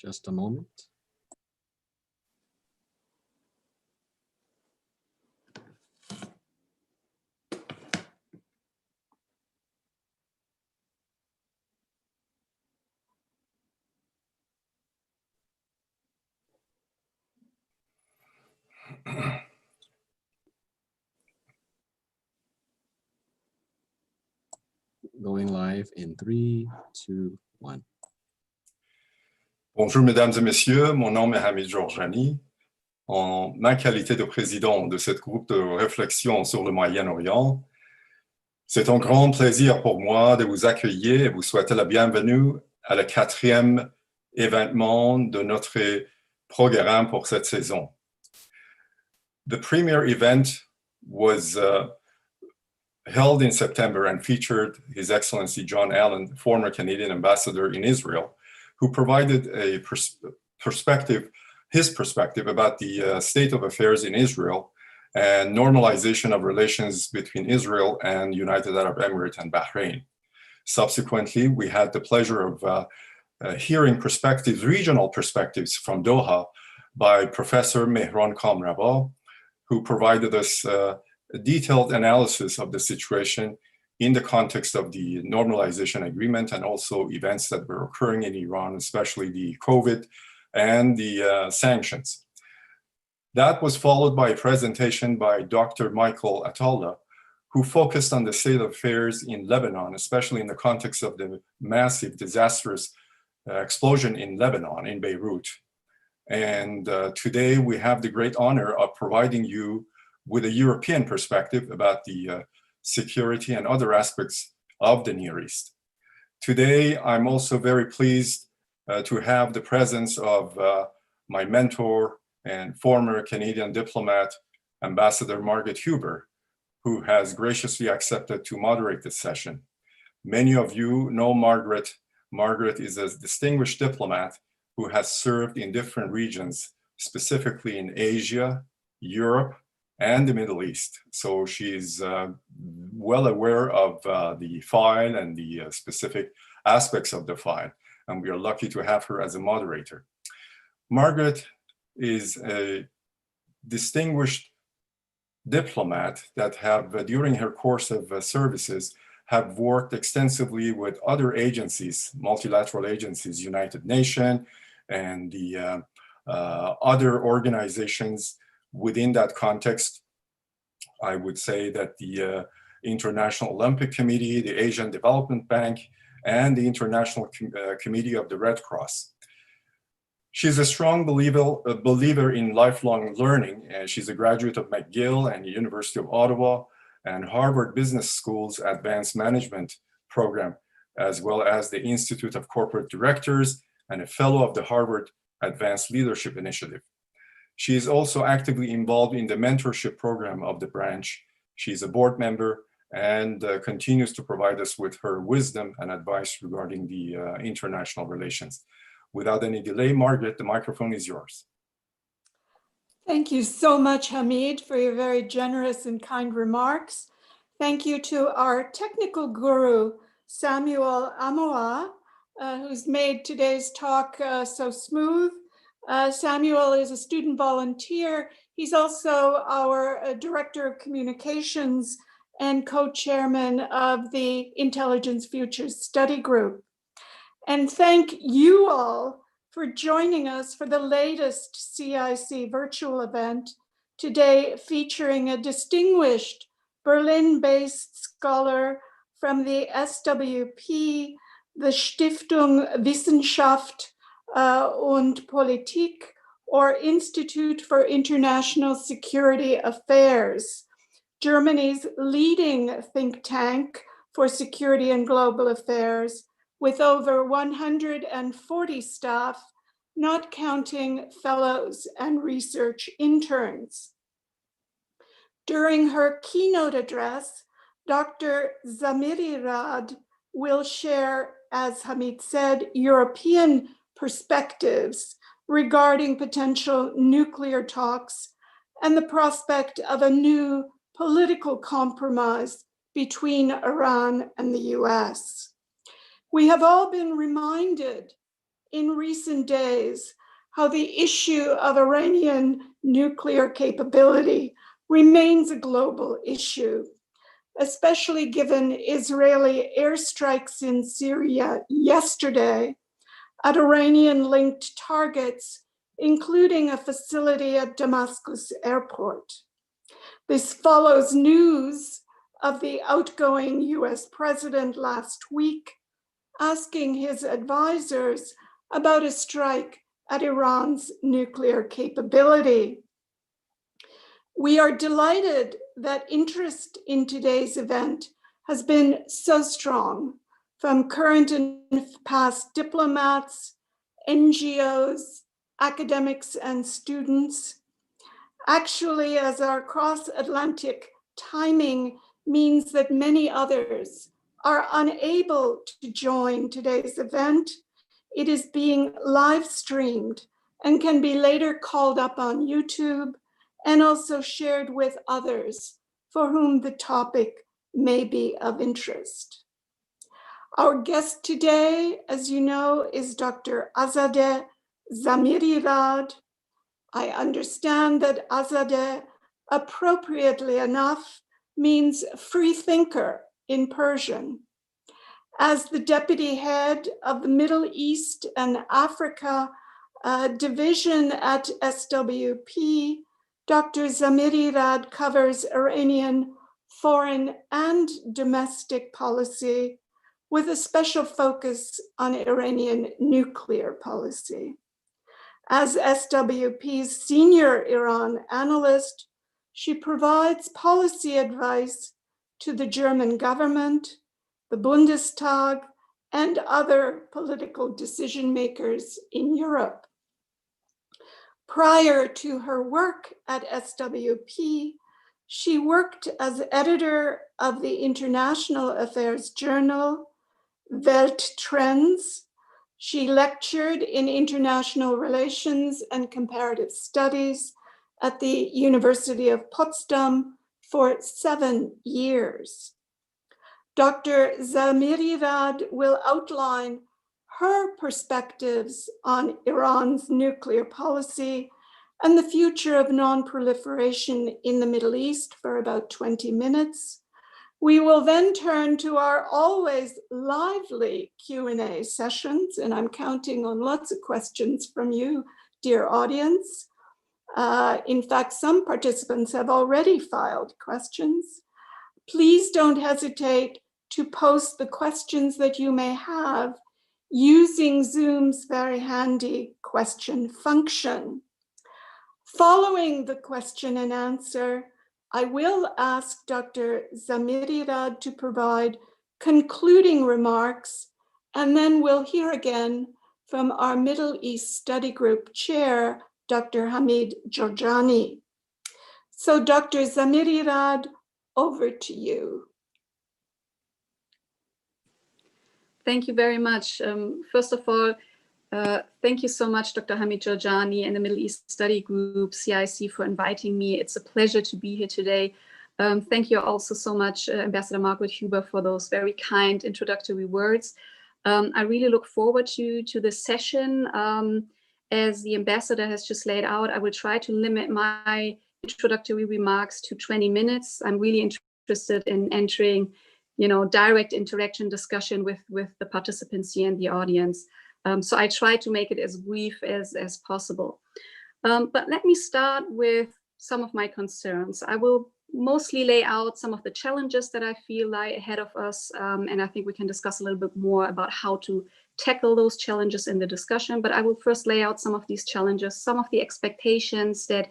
Just a moment. Going live in 3, 2, 1. Bonjour mesdames et messieurs, mon nom est Hamid Georgiani. En ma qualité de président de ce groupe de réflexion sur le Moyen-Orient, c'est un grand plaisir pour moi de vous accueillir et vous souhaiter la bienvenue à la 4e événement de notre programme pour cette saison. The premier event was held in September and featured His Excellency John Allen, former Canadian ambassador in Israel, who provided a his perspective about the state of affairs in Israel and normalization of relations between Israel and United Arab Emirates and Bahrain. Subsequently, we had the pleasure of hearing regional perspectives from Doha by Professor Mehran Kamrava, who provided us a detailed analysis of the situation in the context of the normalization agreement and also events that were occurring in Iran, especially the COVID and the sanctions. That was followed by a presentation by Dr. Michael Atalla, who focused on the state of affairs in Lebanon, especially in the context of the massive, disastrous explosion in Lebanon, in Beirut. And today we have the great honor of providing you with a European perspective about the security and other aspects of the Near East. Today, I'm also very pleased to have the presence of my mentor and former Canadian diplomat, Ambassador Margaret Huber, who has graciously accepted to moderate this session. Many of you know Margaret. Margaret is a distinguished diplomat who has served in different regions, specifically in Asia, Europe, and the Middle East. So she's well aware of the file and the specific aspects of the file, and we are lucky to have her as a moderator. Margaret is a distinguished diplomat that have, during her course of services, have worked extensively with other agencies, multilateral agencies, United Nations, and the other organizations within that context. I would say that the International Olympic Committee, the Asian Development Bank, and the International Committee of the Red Cross. She's a strong believer in lifelong learning, and she's a graduate of McGill and the University of Ottawa and Harvard Business School's Advanced Management Program, as well as the Institute of Corporate Directors and a fellow of the Harvard Advanced Leadership Initiative. She is also actively involved in the mentorship program of the branch. She's a board member and continues to provide us with her wisdom and advice regarding the international relations. Without any delay, Margaret, the microphone is yours. Thank you so much, Hamid, for your very generous and kind remarks. Thank you to our technical guru, Samuel Amoa, who's made today's talk so smooth. Samuel is a student volunteer. He's also our Director of Communications and co-chairman of the Intelligence Futures Study Group. And thank you all for joining us for the latest CIC virtual event, today featuring a distinguished Berlin-based scholar from the SWP, the Stiftung Wissenschaft und Politik, or Institute for International Security Affairs, Germany's leading think tank for security and global affairs, with over 140 staff, not counting fellows and research interns. During her keynote address, Dr. Zamirirad will share, as Hamid said, European perspectives regarding potential nuclear talks and the prospect of a new political compromise between Iran and the US. We have all been reminded in recent days how the issue of Iranian nuclear capability remains a global issue, especially given Israeli airstrikes in Syria yesterday at Iranian-linked targets, including a facility at Damascus airport. This follows news of the outgoing US president last week asking his advisors about a strike at Iran's nuclear capability. We are delighted that interest in today's event has been so strong from current and past diplomats, NGOs, academics, and students. Actually, as our cross-Atlantic timing means that many others are unable to join today's event, it is being live streamed and can be later called up on YouTube and also shared with others for whom the topic may be of interest. Our guest today, as you know, is Dr. Azadeh Zamirirad. I understand that Azadeh, appropriately enough, means free thinker in Persian. As the deputy head of the Middle East and Africa division at SWP, Dr. Zamirirad covers Iranian foreign and domestic policy with a special focus on Iranian nuclear policy. As SWP's senior Iran analyst, she provides policy advice to the German government, the Bundestag, and other political decision makers in Europe. Prior to her work at SWP, she worked as editor of the international affairs journal Welttrends. She lectured in international relations and comparative studies at the University of Potsdam for 7 years. Dr. Zamirirad will outline her perspectives on Iran's nuclear policy and the future of non-proliferation in the Middle East for about 20 minutes. We will then turn to our always lively Q&A sessions, and I'm counting on lots of questions from you, dear audience. In fact, some participants have already filed questions. Please don't hesitate to post the questions that you may have using Zoom's very handy question function. Following the question and answer, I will ask Dr. Zamirirad to provide concluding remarks, and then we'll hear again from our Middle East Study Group chair, Dr. Hamid Jorjani. So Dr. Zamirirad, over to you. Thank you very much. First of all, thank you so much, Dr. Hamid Jorjani and the Middle East Study Group, CIC, for inviting me. It's a pleasure to be here today. Thank you also so much, Ambassador Margaret Huber, for those very kind introductory words. I really look forward to this session. As the ambassador has just laid out, I will try to limit my introductory remarks to 20 minutes. I'm really interested in entering, direct interaction discussion with the participants here in the audience. So I try to make it as brief as possible. But let me start with some of my concerns. I will mostly lay out some of the challenges that I feel lie ahead of us. And I think we can discuss a little bit more about how to tackle those challenges in the discussion. But I will first lay out some of these challenges, some of the expectations that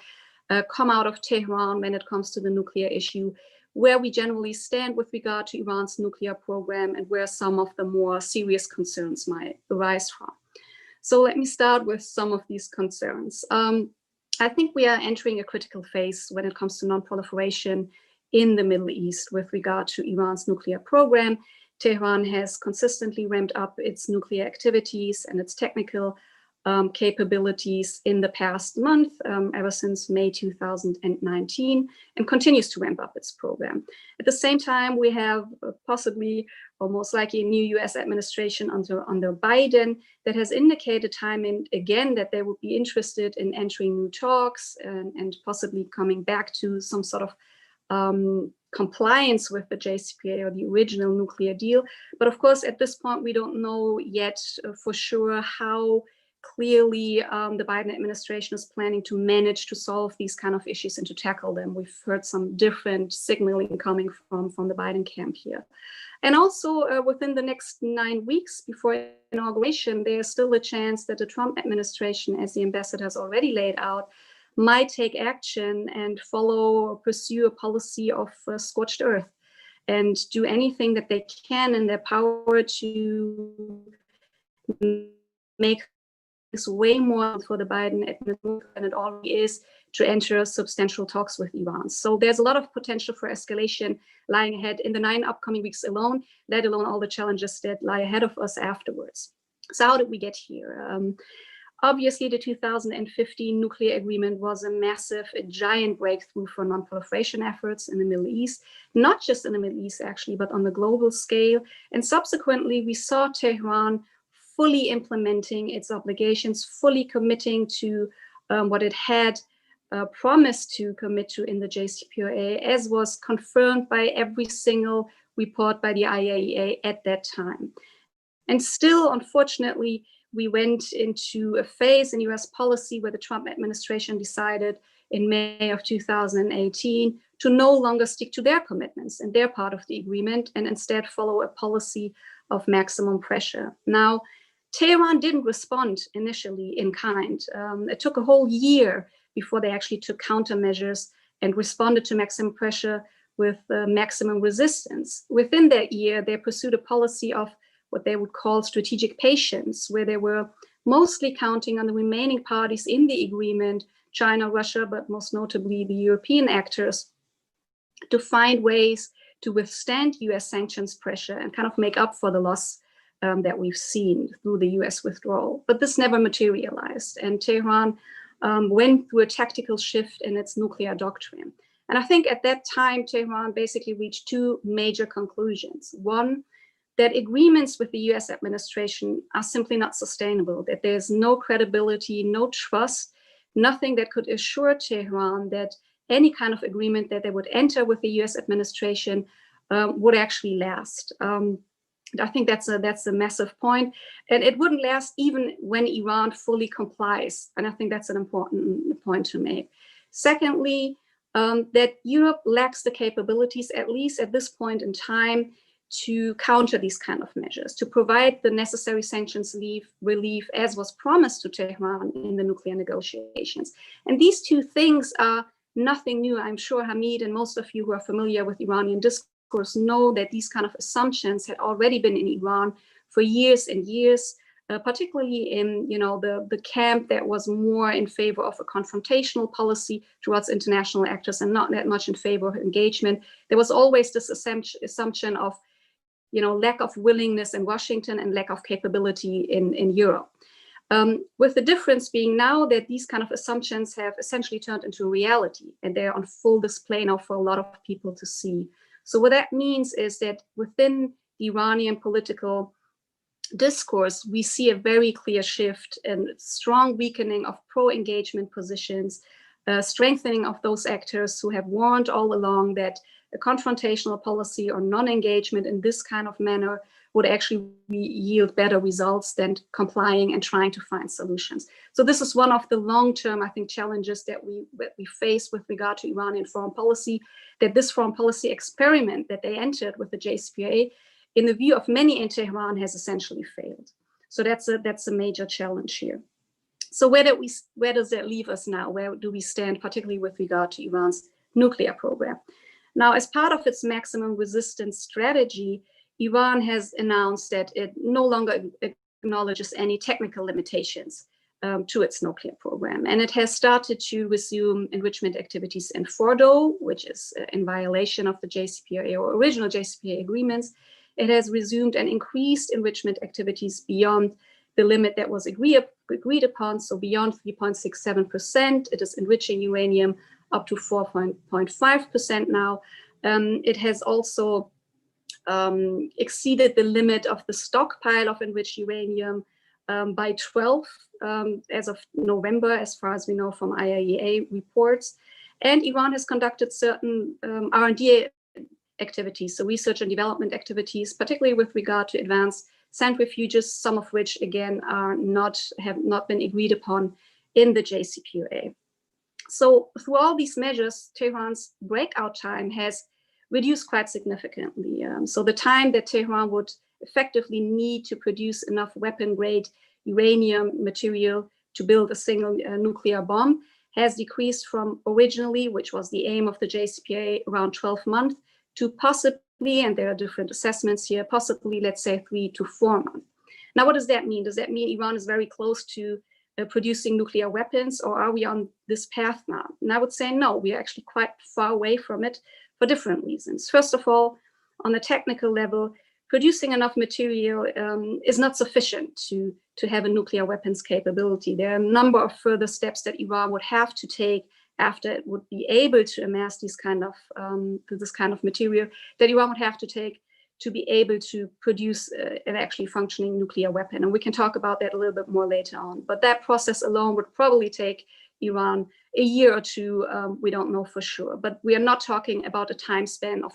come out of Tehran when it comes to the nuclear issue, where we generally stand with regard to Iran's nuclear program, and where some of the more serious concerns might arise from. So let me start with some of these concerns. I think we are entering a critical phase when it comes to non-proliferation in the Middle East with regard to Iran's nuclear program. Tehran has consistently ramped up its nuclear activities and its technical capabilities in the past month, ever since May 2019, and continues to ramp up its program. At the same time, we have possibly, or most likely, a new US administration under Biden that has indicated time and again that they would be interested in entering new talks and possibly coming back to some sort of compliance with the JCPOA or the original nuclear deal. But of course, at this point, we don't know yet for sure how clearly the Biden administration is planning to manage to solve these kind of issues and to tackle them. We've heard some different signaling coming from the Biden camp here. And also within the next 9 weeks before inauguration, there's still a chance that the Trump administration, as the ambassador has already laid out, might take action and follow or pursue a policy of scorched earth and do anything that they can in their power to make this way more for the Biden administration than it already is to enter substantial talks with Iran. So there's a lot of potential for escalation lying ahead in the 9 upcoming weeks alone, let alone all the challenges that lie ahead of us afterwards. So how did we get here? Obviously, the 2015 nuclear agreement was a massive, a giant breakthrough for non-proliferation efforts in the Middle East, not just in the Middle East, actually, but on the global scale. And subsequently, we saw Tehran fully implementing its obligations, fully committing to what it had promised to commit to in the JCPOA, as was confirmed by every single report by the IAEA at that time. And still, unfortunately, we went into a phase in US policy where the Trump administration decided in May of 2018 to no longer stick to their commitments and their part of the agreement and instead follow a policy of maximum pressure. Now, Tehran didn't respond initially in kind. It took a whole year before they actually took countermeasures and responded to maximum pressure with maximum resistance. Within that year, they pursued a policy of what they would call strategic patience, where they were mostly counting on the remaining parties in the agreement, China, Russia, but most notably the European actors, to find ways to withstand US sanctions pressure and kind of make up for the loss that we've seen through the US withdrawal. But this never materialized, and Tehran went through a tactical shift in its nuclear doctrine. And I think at that time, Tehran basically reached 2 major conclusions. One, that agreements with the US administration are simply not sustainable, that there's no credibility, no trust, nothing that could assure Tehran that any kind of agreement that they would enter with the US administration would actually last. I think that's a massive point. And it wouldn't last even when Iran fully complies. And I think that's an important point to make. Secondly, that Europe lacks the capabilities, at least at this point in time, to counter these kind of measures, to provide the necessary sanctions relief as was promised to Tehran in the nuclear negotiations. And these 2 things are nothing new. I'm sure Hamid and most of you who are familiar with Iranian discourse know that these kind of assumptions had already been in Iran for years and years, particularly in the camp that was more in favor of a confrontational policy towards international actors and not that much in favor of engagement. There was always this assumption of lack of willingness in Washington and lack of capability in Europe. With the difference being now that these kind of assumptions have essentially turned into reality and they're on full display now for a lot of people to see. So what that means is that within the Iranian political discourse, we see a very clear shift and strong weakening of pro-engagement positions, strengthening of those actors who have warned all along that a confrontational policy or non-engagement in this kind of manner would actually yield better results than complying and trying to find solutions. So this is one of the long-term, I think, challenges that we face with regard to Iranian foreign policy, that this foreign policy experiment that they entered with the JCPOA, in the view of many in Tehran, has essentially failed. So that's a major challenge here. So where does that leave us now? Where do we stand, particularly with regard to Iran's nuclear program? Now, as part of its maximum resistance strategy, Iran has announced that it no longer acknowledges any technical limitations to its nuclear program. And it has started to resume enrichment activities in Fordo, which is in violation of the JCPOA or original JCPOA agreements. It has resumed and increased enrichment activities beyond the limit that was agreed agreed upon, so beyond 3.67%. It is enriching uranium up to 4.5% now. It has also exceeded the limit of the stockpile of enriched uranium by 12 as of November, as far as we know from IAEA reports. And Iran has conducted certain R&D activities, so research and development activities, particularly with regard to advanced centrifuges, some of which, again, have not been agreed upon in the JCPOA. So through all these measures, Tehran's breakout time has reduced quite significantly. So the time that Tehran would effectively need to produce enough weapon-grade uranium material to build a single nuclear bomb has decreased from originally, which was the aim of the JCPOA, around 12 months, to possibly, and there are different assessments here, possibly, let's say, 3 to 4 months. Now, what does that mean? Does that mean Iran is very close to producing nuclear weapons, or are we on this path now? And I would say no, we are actually quite far away from it for different reasons. First of all, on the technical level, producing enough material is not sufficient to have a nuclear weapons capability. There are a number of further steps that Iran would have to take after it would be able to amass this kind of material that Iran would have to take to be able to produce an actually functioning nuclear weapon. And we can talk about that a little bit more later on. But that process alone would probably take Iran a year or two, we don't know for sure. But we are not talking about a time span of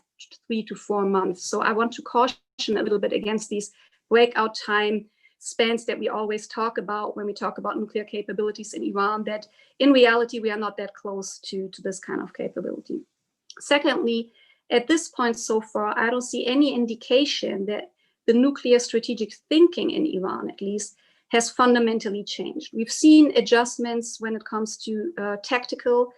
3 to 4 months. So I want to caution a little bit against these breakout time spans that we always talk about when we talk about nuclear capabilities in Iran, that in reality, we are not that close to this kind of capability. Secondly, at this point so far, I don't see any indication that the nuclear strategic thinking in Iran, at least, has fundamentally changed. We've seen adjustments when it comes to tactical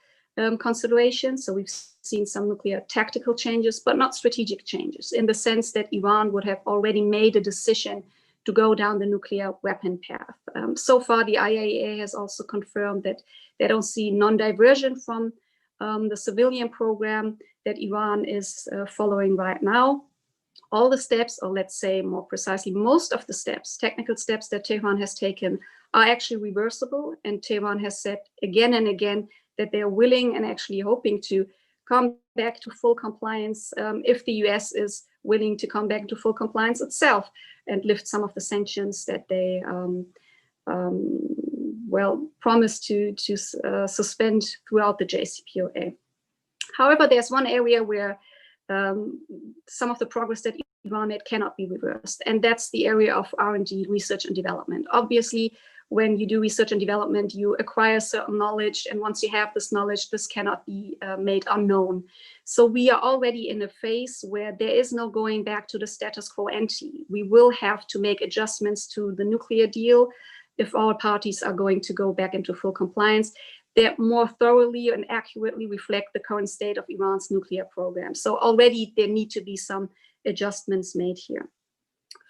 considerations. So we've seen some nuclear tactical changes, but not strategic changes, in the sense that Iran would have already made a decision to go down the nuclear weapon path. So far, the IAEA has also confirmed that they don't see non-diversion from the civilian program that Iran is following right now. All the steps, or let's say more precisely, most of the steps, technical steps that Tehran has taken are actually reversible. And Tehran has said again and again that they're willing and actually hoping to come back to full compliance if the US is willing to come back to full compliance itself and lift some of the sanctions that they promised to suspend throughout the JCPOA. However, there's one area where some of the progress that Iran made cannot be reversed, and that's the area of R&D, research and development. Obviously, when you do research and development, you acquire certain knowledge, and once you have this knowledge, this cannot be made unknown. So we are already in a phase where there is no going back to the status quo ante. We will have to make adjustments to the nuclear deal if all parties are going to go back into full compliance that more thoroughly and accurately reflect the current state of Iran's nuclear program. So already there need to be some adjustments made here.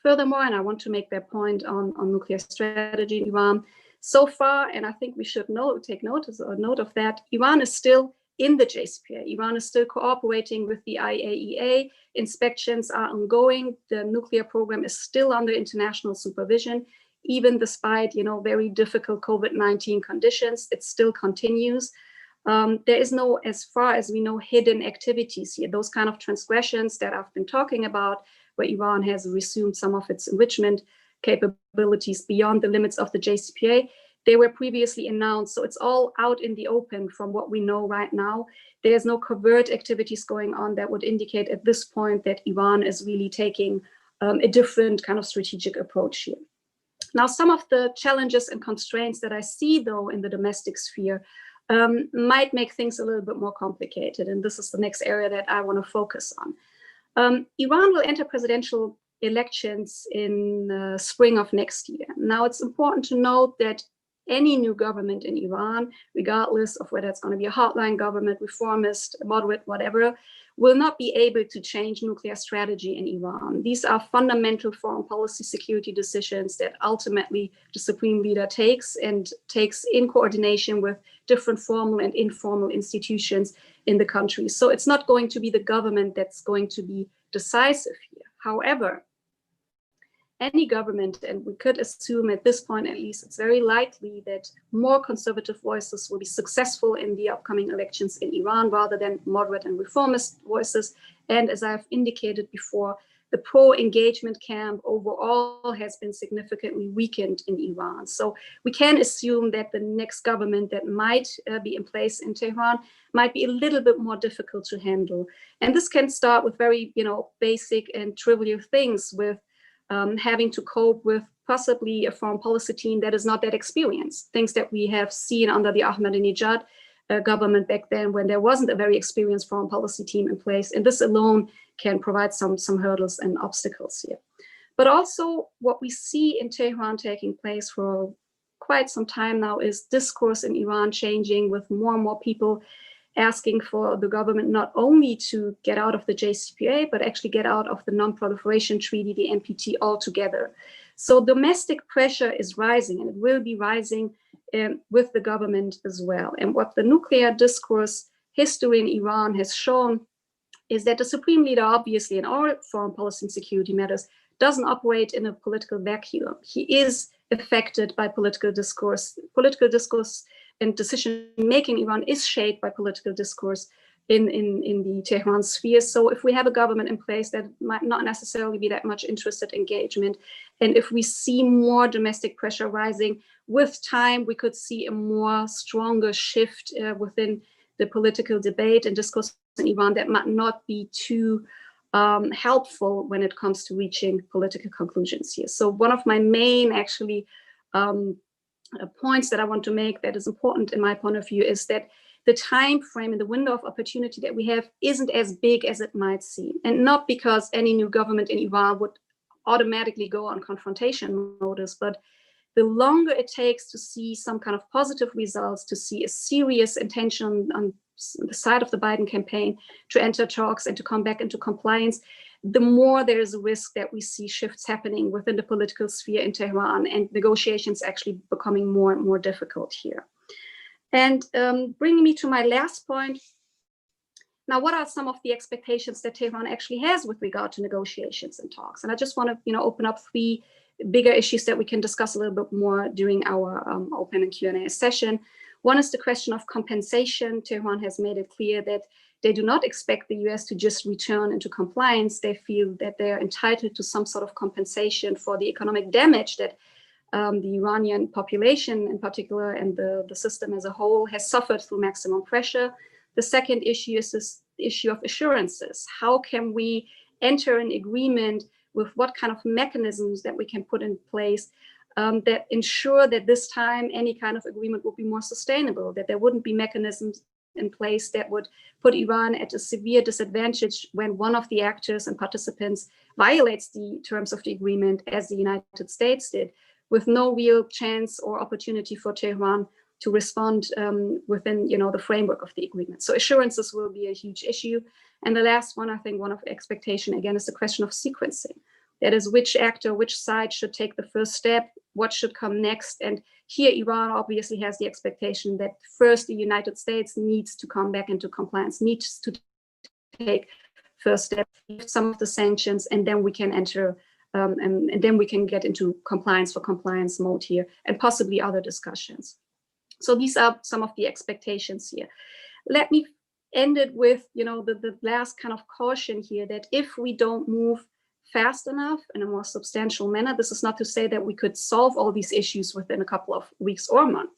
Furthermore, and I want to make that point on nuclear strategy in Iran, so far, and I think we should take note of that, Iran is still in the JCPOA. Iran is still cooperating with the IAEA. Inspections are ongoing. The nuclear program is still under international supervision. Even despite, very difficult COVID-19 conditions, it still continues. There is no, as far as we know, hidden activities here. Those kind of transgressions that I've been talking about, where Iran has resumed some of its enrichment capabilities beyond the limits of the JCPOA, they were previously announced. So it's all out in the open from what we know right now. There's no covert activities going on that would indicate at this point that Iran is really taking a different kind of strategic approach here. Now, some of the challenges and constraints that I see, though, in the domestic sphere might make things a little bit more complicated. And this is the next area that I want to focus on. Iran will enter presidential elections in spring of next year. Now, it's important to note that any new government in Iran, regardless of whether it's going to be a hardline government, reformist, moderate, whatever, will not be able to change nuclear strategy in Iran. These are fundamental foreign policy security decisions that ultimately the supreme leader takes in coordination with different formal and informal institutions in the country. So it's not going to be the government that's going to be decisive here. However, any government, and we could assume at this point, at least, it's very likely that more conservative voices will be successful in the upcoming elections in Iran rather than moderate and reformist voices. And as I've indicated before, the pro-engagement camp overall has been significantly weakened in Iran. So we can assume that the next government that might be in place in Tehran might be a little bit more difficult to handle. And this can start with very, basic and trivial things, with having to cope with possibly a foreign policy team that is not that experienced, things that we have seen under the Ahmadinejad government back then, when there wasn't a very experienced foreign policy team in place. And this alone can provide some hurdles and obstacles here. But also what we see in Tehran taking place for quite some time now is discourse in Iran changing, with more and more people asking for the government not only to get out of the JCPOA, but actually get out of the Non Proliferation Treaty, the NPT, altogether. So domestic pressure is rising, and it will be rising with the government as well. And what the nuclear discourse history in Iran has shown is that the supreme leader, obviously in all foreign policy and security matters, doesn't operate in a political vacuum. He is affected by political discourse. Political discourse and decision-making in Iran is shaped by political discourse in the Tehran sphere. So if we have a government in place that might not necessarily be that much interested in engagement, and if we see more domestic pressure rising, with time, we could see a more stronger shift within the political debate and discourse in Iran that might not be too helpful when it comes to reaching political conclusions here. So one of my main points that I want to make that is important in my point of view is that the time frame and the window of opportunity that we have isn't as big as it might seem. And not because any new government in Iran would automatically go on confrontation modus, but the longer it takes to see some kind of positive results, to see a serious intention on the side of the Biden campaign to enter talks and to come back into compliance, the more there is a risk that we see shifts happening within the political sphere in Tehran and negotiations actually becoming more and more difficult here. And bringing me to my last point, now what are some of the expectations that Tehran actually has with regard to negotiations and talks? And I just want to open up three bigger issues that we can discuss a little bit more during our open and Q&A session. One is the question of compensation. Tehran has made it clear that they do not expect the US to just return into compliance. They feel that they are entitled to some sort of compensation for the economic damage that the Iranian population in particular and the system as a whole has suffered through maximum pressure. The second issue is this issue of assurances. How can we enter an agreement with what kind of mechanisms that we can put in place that ensure that this time any kind of agreement will be more sustainable, that there wouldn't be mechanisms in place that would put Iran at a severe disadvantage when one of the actors and participants violates the terms of the agreement, as the United States did, with no real chance or opportunity for Tehran to respond within the framework of the agreement. So assurances will be a huge issue. And the last one, I think one of the expectation, again, is the question of sequencing. That is, which actor, which side should take the first step, what should come next. And here, Iran obviously has the expectation that first the United States needs to come back into compliance, needs to take first step, lift some of the sanctions, and then we can enter, and then we can get into compliance for compliance mode here, and possibly other discussions. So these are some of the expectations here. Let me end it with, the last kind of caution here, that if we don't move fast enough in a more substantial manner, this is not to say that we could solve all these issues within a couple of weeks or months,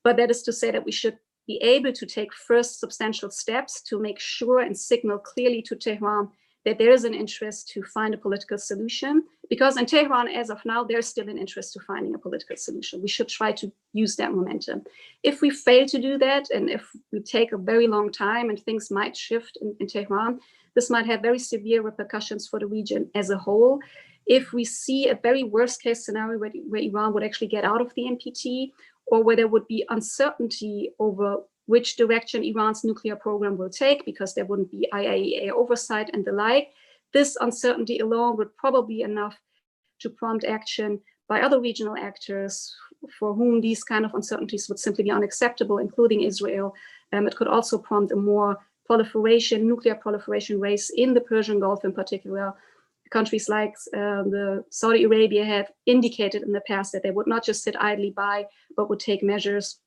but that is to say that we should be able to take first substantial steps to make sure and signal clearly to Tehran that there is an interest to find a political solution, because in Tehran, as of now, there's still an interest to finding a political solution. We should try to use that momentum. If we fail to do that, and if we take a very long time and things might shift in Tehran, this might have very severe repercussions for the region as a whole. If we see a very worst case scenario where Iran would actually get out of the NPT, or where there would be uncertainty over which direction Iran's nuclear program will take, because there wouldn't be IAEA oversight and the like, this uncertainty alone would probably be enough to prompt action by other regional actors for whom these kind of uncertainties would simply be unacceptable, including Israel. It could also prompt a more nuclear proliferation race in the Persian Gulf in particular, countries like the Saudi Arabia have indicated in the past that they would not just sit idly by, but would take measures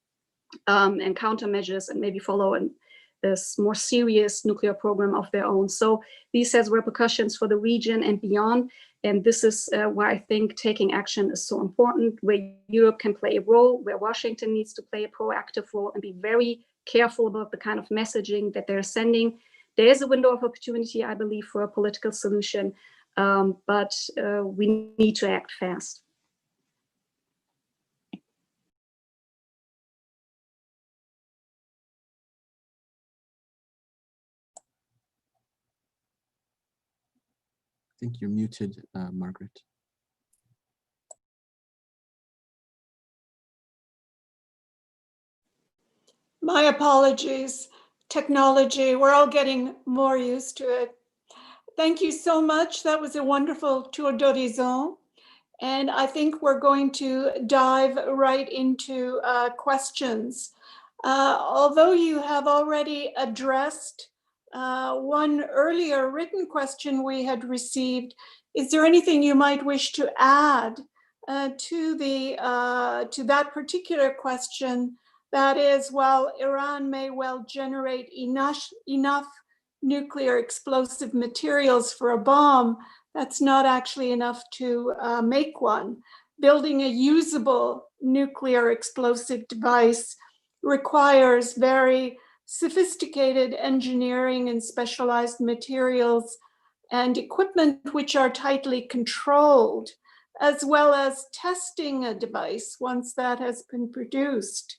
and countermeasures and maybe follow a more serious nuclear program of their own. So this has repercussions for the region and beyond. And this is why I think taking action is so important, where Europe can play a role, where Washington needs to play a proactive role and be very careful about the kind of messaging that they're sending. There is a window of opportunity, I believe, for a political solution, but we need to act fast. I think you're muted, Margaret. My apologies. Technology, we're all getting more used to it. Thank you so much. That was a wonderful tour d'horizon. And I think we're going to dive right into questions. Although you have already addressed one earlier written question we had received, is there anything you might wish to add to that particular question? That is, while Iran may well generate enough nuclear explosive materials for a bomb, that's not actually enough to make one. Building a usable nuclear explosive device requires very sophisticated engineering and specialized materials and equipment which are tightly controlled, as well as testing a device once that has been produced.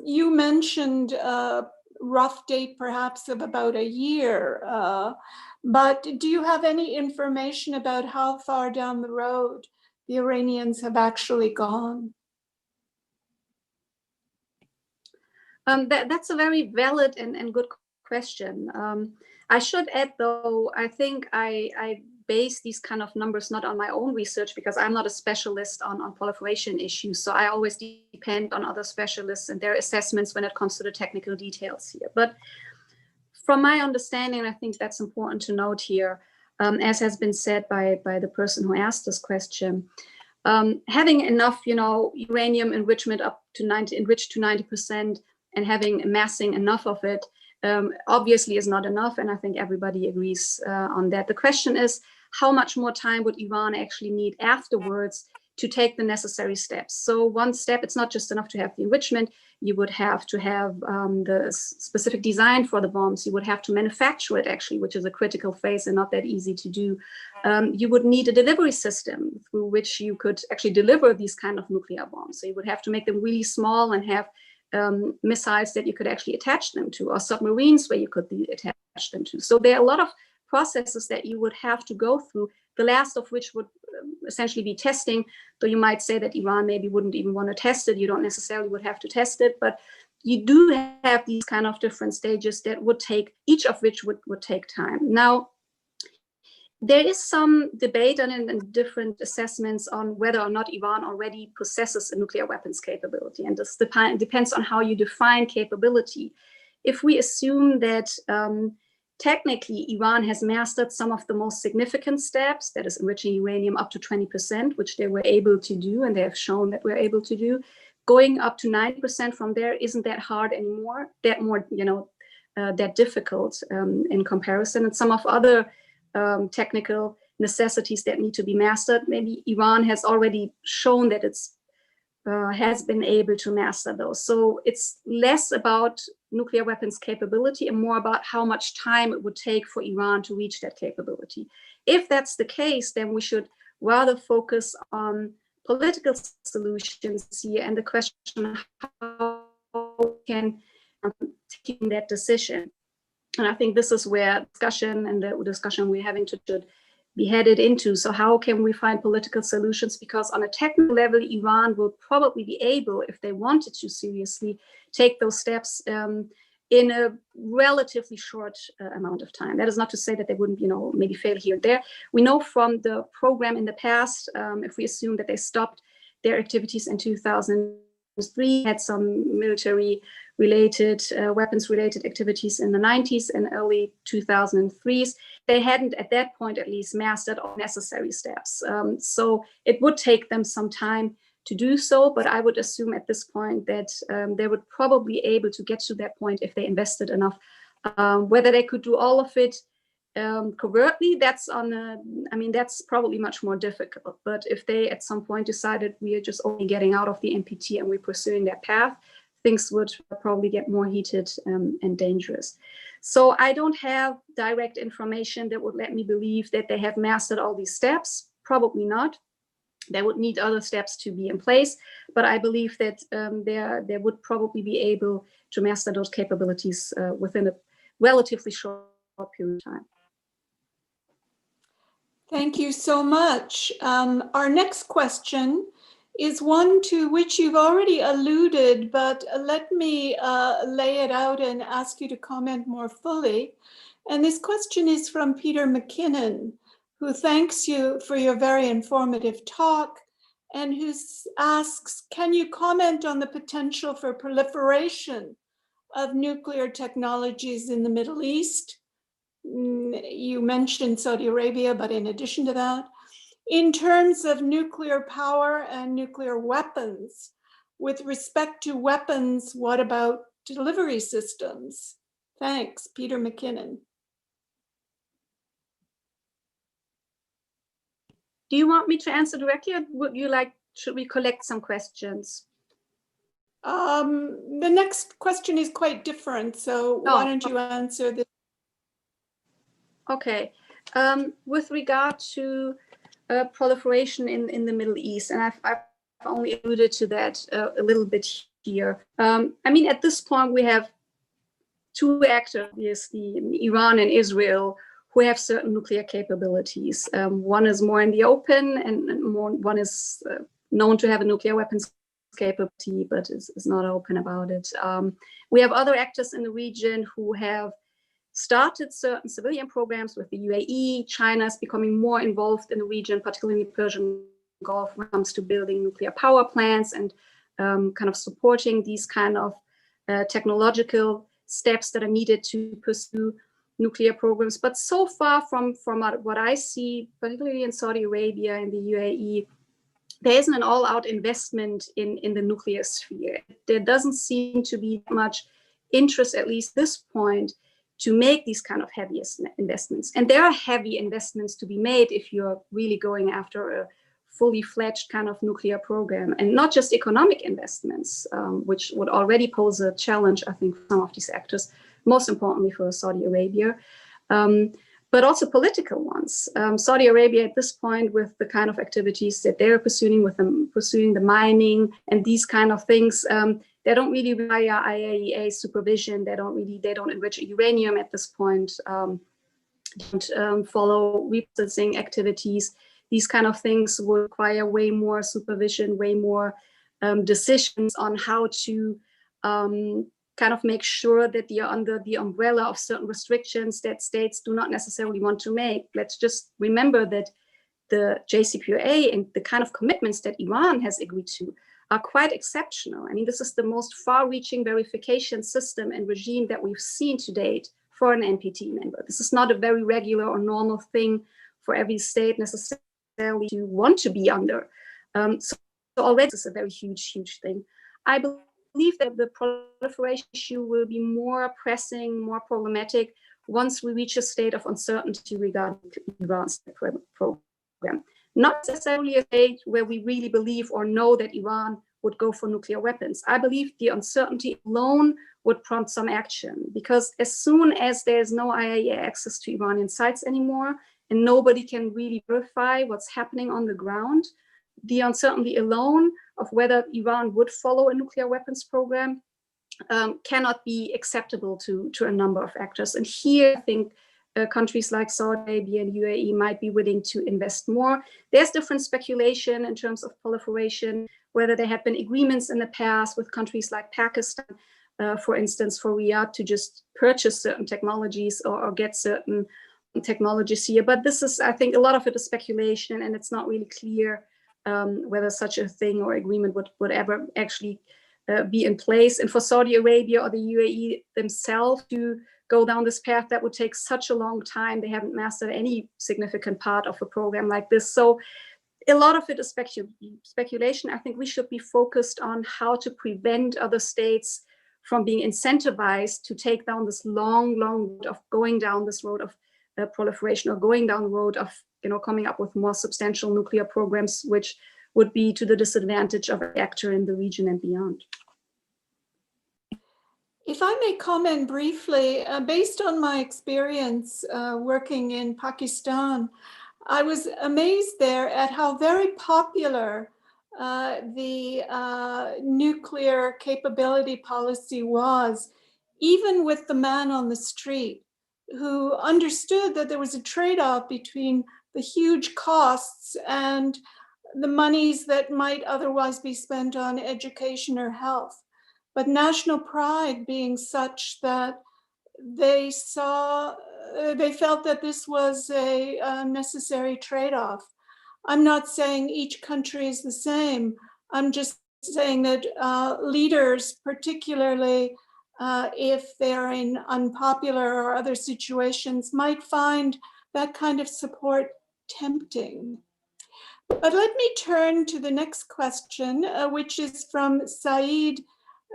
You mentioned a rough date perhaps of about a year, but do you have any information about how far down the road the Iranians have actually gone? That's a very valid and good question. I should add, though, I think I base these kind of numbers not on my own research, because I'm not a specialist on proliferation issues. So I always depend on other specialists and their assessments when it comes to the technical details here. But from my understanding, I think that's important to note here, as has been said by the person who asked this question, having enough, uranium enrichment enriched to 90%, and amassing enough of it obviously is not enough. And I think everybody agrees on that. The question is, how much more time would Iran actually need afterwards to take the necessary steps? So one step, it's not just enough to have the enrichment. You would have to have the specific design for the bombs. You would have to manufacture it, actually, which is a critical phase and not that easy to do. You would need a delivery system through which you could actually deliver these kind of nuclear bombs. So you would have to make them really small and have missiles that you could actually attach them to, or submarines where you could attach them to. So there are a lot of processes that you would have to go through, the last of which would essentially be testing, though you might say that Iran maybe wouldn't even want to test it. You don't necessarily would have to test it, but you do have these kind of different stages that would take, each of which would take time. Now, there is some debate and different assessments on whether or not Iran already possesses a nuclear weapons capability. And this depends on how you define capability. If we assume that technically Iran has mastered some of the most significant steps, that is enriching uranium up to 20%, which they were able to do, and they have shown that we're able to do, going up to 90% from there isn't that hard anymore, that difficult in comparison. And some of other technical necessities that need to be mastered, maybe Iran has already shown that it's has been able to master those. So it's less about nuclear weapons capability and more about how much time it would take for Iran to reach that capability. If that's the case, then we should rather focus on political solutions here and the question how can take that decision. And I think this is where discussion and the discussion we're having should be headed into. So how can we find political solutions? Because on a technical level, Iran will probably be able, if they wanted to seriously, take those steps in a relatively short amount of time. That is not to say that they wouldn't, maybe fail here and there. We know from the program in the past, if we assume that they stopped their activities in 2003, had some military-related, weapons-related activities in the 90s and early 2003s, they hadn't at that point at least mastered all necessary steps. So it would take them some time to do so, but I would assume at this point that they would probably be able to get to that point if they invested enough. Whether they could do all of it covertly, that's that's probably much more difficult. But if they at some point decided we are just only getting out of the NPT and we're pursuing that path, things would probably get more heated and dangerous. So I don't have direct information that would let me believe that they have mastered all these steps. Probably not. They would need other steps to be in place, but I believe that they would probably be able to master those capabilities within a relatively short period of time. Thank you so much. Our next question is one to which you've already alluded, but let me lay it out and ask you to comment more fully. And this question is from Peter McKinnon, who thanks you for your very informative talk and who asks, can you comment on the potential for proliferation of nuclear technologies in the Middle East? You mentioned Saudi Arabia, but in addition to that, in terms of nuclear power and nuclear weapons, with respect to weapons, what about delivery systems? Thanks, Peter McKinnon. Do you want me to answer directly, or would you like, should we collect some questions? The next question is quite different, so why don't you answer this? Okay. With regard to proliferation in the Middle East, and I've only alluded to that a little bit here. At this point, we have two actors, obviously, Iran and Israel, who have certain nuclear capabilities. One is more in the open, and one is known to have a nuclear weapons capability, but is not open about it. We have other actors in the region who have started certain civilian programs with the UAE. China is becoming more involved in the region, particularly in the Persian Gulf, when it comes to building nuclear power plants and kind of supporting these kind of technological steps that are needed to pursue nuclear programs. But so far from what I see, particularly in Saudi Arabia and the UAE, there isn't an all-out investment in the nuclear sphere. There doesn't seem to be much interest, at least this point, to make these kind of heavy investments. And there are heavy investments to be made if you're really going after a fully fledged kind of nuclear program, and not just economic investments, which would already pose a challenge, I think, for some of these actors, most importantly for Saudi Arabia, but also political ones. Saudi Arabia at this point, with the kind of activities that they're pursuing, pursuing the mining and these kind of things, they don't really require IAEA supervision. They don't enrich uranium at this point. Don't follow reprocessing activities. These kind of things will require way more supervision, way more decisions on how to kind of make sure that you're under the umbrella of certain restrictions that states do not necessarily want to make. Let's just remember that the JCPOA and the kind of commitments that Iran has agreed to are quite exceptional. I mean, this is the most far-reaching verification system and regime that we've seen to date for an NPT member. This is not a very regular or normal thing for every state necessarily to want to be under. So already this is a very huge, huge thing. I believe that the proliferation issue will be more pressing, more problematic once we reach a state of uncertainty regarding Iran's program. Not necessarily a state where we really believe or know that Iran would go for nuclear weapons. I believe the uncertainty alone would prompt some action, because as soon as there's no IAEA access to Iranian sites anymore and nobody can really verify what's happening on the ground, the uncertainty alone of whether Iran would follow a nuclear weapons program cannot be acceptable to a number of actors. And here, I think countries like Saudi Arabia and UAE might be willing to invest more. There's different speculation in terms of proliferation, whether there have been agreements in the past with countries like Pakistan, for instance, for Riyadh to just purchase certain technologies or get certain technologies here. But this is, I think, a lot of it is speculation, and it's not really clear whether such a thing or agreement would ever actually be in place. And for Saudi Arabia or the UAE themselves to go down this path, that would take such a long time. They haven't mastered any significant part of a program like this. So a lot of it is speculation. I think we should be focused on how to prevent other states from being incentivized to take down this long road of going down this road of proliferation, or going down the road of coming up with more substantial nuclear programs, which would be to the disadvantage of an actor in the region and beyond. If I may comment briefly, based on my experience working in Pakistan, I was amazed there at how very popular the nuclear capability policy was, even with the man on the street, who understood that there was a trade-off between the huge costs and the monies that might otherwise be spent on education or health. But national pride being such that they felt that this was a necessary trade-off. I'm not saying each country is the same. I'm just saying that leaders, particularly if they're in unpopular or other situations, might find that kind of support tempting. But let me turn to the next question, which is from Saeed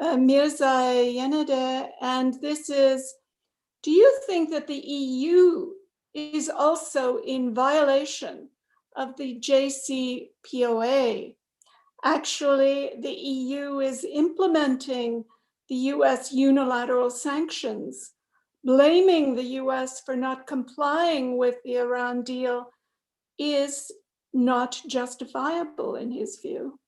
Mirza-Yenadeh, and this is, do you think that the EU is also in violation of the JCPOA? Actually, the EU is implementing the US unilateral sanctions, blaming the US for not complying with the Iran deal is not justifiable in his view.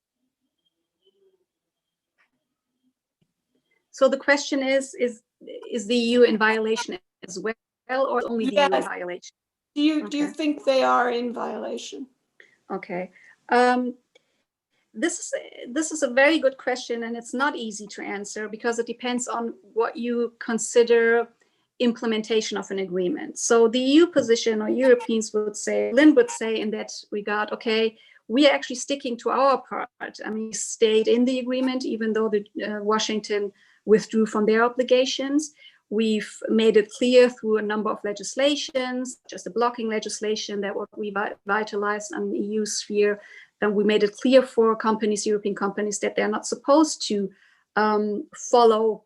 So the question is the EU in violation as well, or only the EU in violation? Do you think they are in violation? Okay. This is a very good question, and it's not easy to answer because it depends on what you consider implementation of an agreement. So the EU position, or Europeans would say, Lynn would say in that regard, okay, we are actually sticking to our part. I mean, we stayed in the agreement, even though Washington withdrew from their obligations. We've made it clear through a number of legislations, just the blocking legislation that was revitalized on the EU sphere. And we made it clear for companies, European companies, that they're not supposed to follow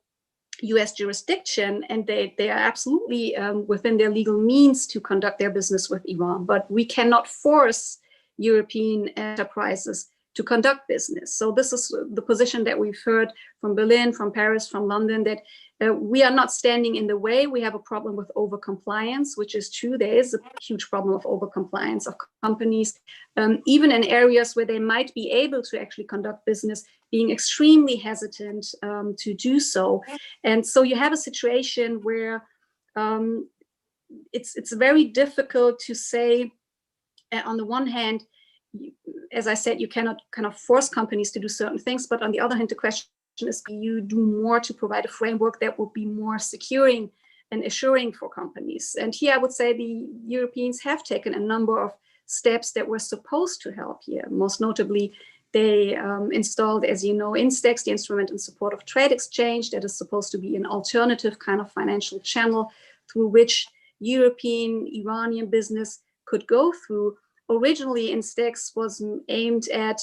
US jurisdiction, and they are absolutely within their legal means to conduct their business with Iran. But we cannot force European enterprises to conduct business. So this is the position that we've heard from Berlin, from Paris, from London, that we are not standing in the way. We have a problem with overcompliance, which is true. There is a huge problem of overcompliance of companies, even in areas where they might be able to actually conduct business, being extremely hesitant to do so. And so you have a situation where it's very difficult to say, on the one hand, as I said, you cannot kind of force companies to do certain things, but on the other hand, the question is, you do more to provide a framework that would be more securing and assuring for companies. And here I would say the Europeans have taken a number of steps that were supposed to help here. Most notably, they installed, as you know, INSTEX, the Instrument in Support of Trade Exchange, that is supposed to be an alternative kind of financial channel through which European, Iranian business could go through. Originally, INSTEX was aimed at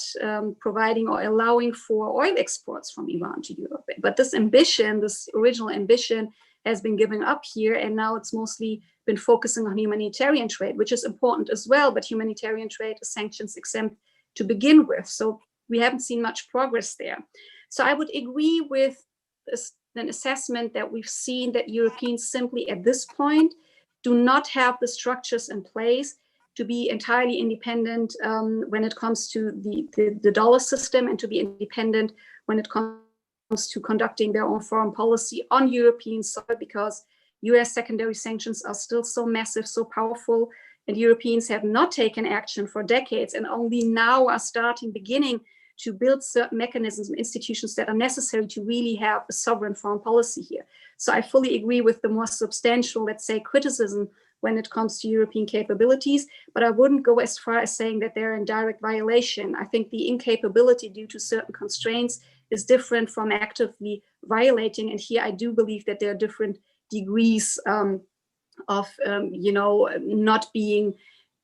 providing or allowing for oil exports from Iran to Europe. But this ambition, this original ambition, has been given up here, and now it's mostly been focusing on humanitarian trade, which is important as well, but humanitarian trade is sanctions exempt to begin with. So we haven't seen much progress there. So I would agree with an assessment that we've seen that Europeans simply at this point do not have the structures in place to be entirely independent when it comes to the dollar system, and to be independent when it comes to conducting their own foreign policy on European soil, because US secondary sanctions are still so massive, so powerful, and Europeans have not taken action for decades, and only now are beginning to build certain mechanisms and institutions that are necessary to really have a sovereign foreign policy here. So I fully agree with the more substantial, let's say, criticism when it comes to European capabilities, but I wouldn't go as far as saying that they're in direct violation. I think the incapability due to certain constraints is different from actively violating, and here I do believe that there are different degrees of not being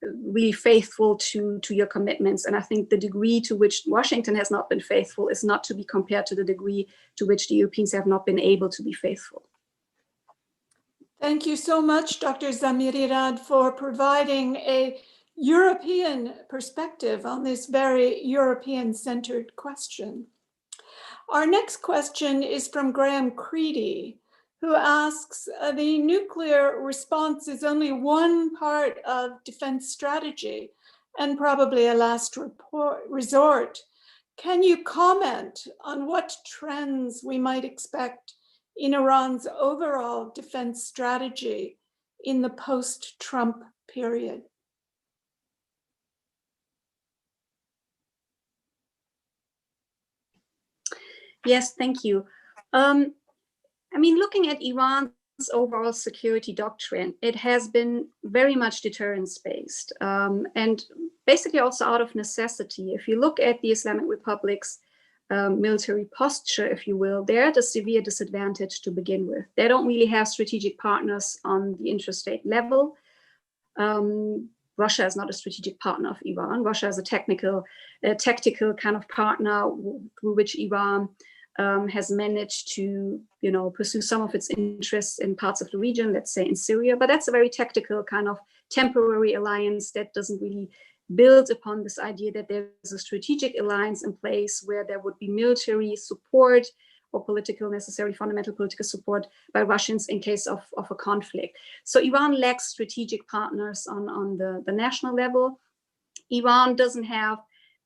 really faithful to your commitments. And I think the degree to which Washington has not been faithful is not to be compared to the degree to which the Europeans have not been able to be faithful. Thank you so much, Dr. Zamirirad, for providing a European perspective on this very European-centered question. Our next question is from Graham Creedy, who asks, the nuclear response is only one part of defense strategy and probably a last resort. Can you comment on what trends we might expect in Iran's overall defense strategy in the post-Trump period? Yes, thank you. I mean, looking at Iran's overall security doctrine, it has been very much deterrence-based and basically also out of necessity. If you look at the Islamic Republic's military posture, if you will, they're at a severe disadvantage to begin with. They don't really have strategic partners on the interstate level. Russia is not a strategic partner of Iran. Russia is a tactical kind of partner through which Iran has managed to, pursue some of its interests in parts of the region, let's say in Syria, but that's a very tactical kind of temporary alliance that doesn't really build upon this idea that there's a strategic alliance in place where there would be military support or fundamental political support by Russians in case of a conflict. So Iran lacks strategic partners on the national level. Iran doesn't have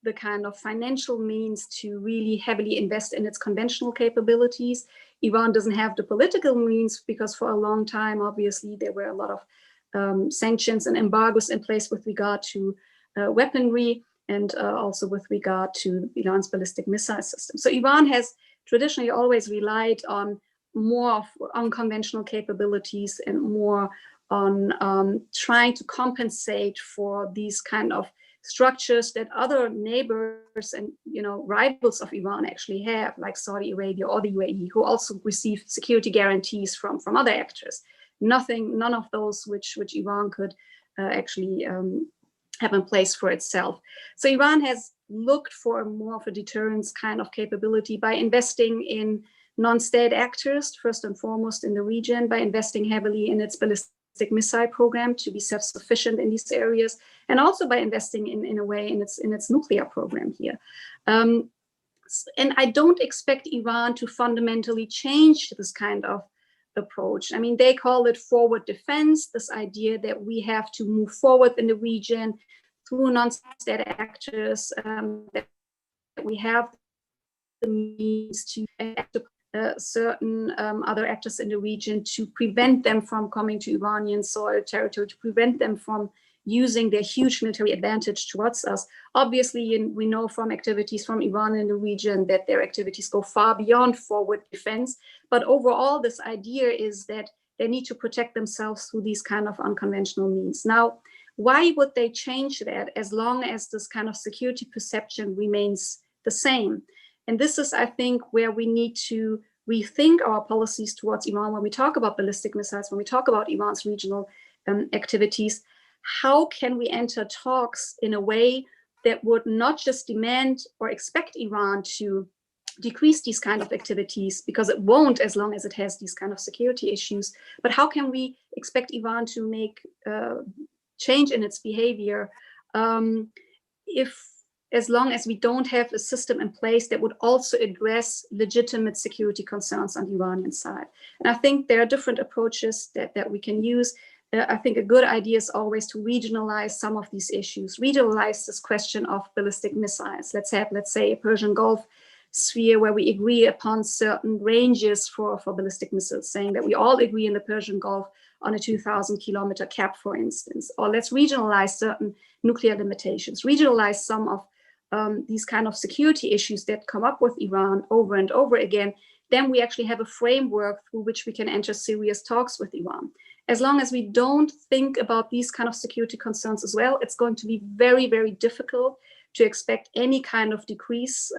the kind of financial means to really heavily invest in its conventional capabilities. Iran doesn't have the political means because for a long time, obviously, there were a lot of sanctions and embargoes in place with regard to weaponry and also with regard to Iran's ballistic missile system. So Iran has traditionally always relied on more of unconventional capabilities and more on trying to compensate for these kind of structures that other neighbors and rivals of Iran actually have, like Saudi Arabia or the UAE, who also receive security guarantees from other actors. None of those which Iran could actually have in place for itself. So Iran has looked for more of a deterrence kind of capability by investing in non-state actors, first and foremost in the region, by investing heavily in its ballistic missile program to be self-sufficient in these areas, and also by investing in a way in its nuclear program here. And I don't expect Iran to fundamentally change this kind of approach. I mean, they call it forward defense, this idea that we have to move forward in the region through non-state actors, that we have the means to certain other actors in the region to prevent them from coming to Iranian soil territory, to prevent them from using their huge military advantage towards us. Obviously, we know from activities from Iran in the region that their activities go far beyond forward defense. But overall, this idea is that they need to protect themselves through these kind of unconventional means. Now, why would they change that as long as this kind of security perception remains the same? And this is, I think, where we need to rethink our policies towards Iran when we talk about ballistic missiles, when we talk about Iran's regional activities. How can we enter talks in a way that would not just demand or expect Iran to decrease these kind of activities, because it won't as long as it has these kind of security issues, but how can we expect Iran to make change in its behavior as long as we don't have a system in place that would also address legitimate security concerns on the Iranian side? And I think there are different approaches that we can use. I think a good idea is always to regionalize some of these issues, regionalize this question of ballistic missiles. Let's say, a Persian Gulf sphere where we agree upon certain ranges for ballistic missiles, saying that we all agree in the Persian Gulf on a 2,000-kilometer cap, for instance. Or let's regionalize certain nuclear limitations, regionalize some of these kind of security issues that come up with Iran over and over again. Then we actually have a framework through which we can enter serious talks with Iran. As long as we don't think about these kind of security concerns as well, it's going to be very, very difficult to expect any kind of decrease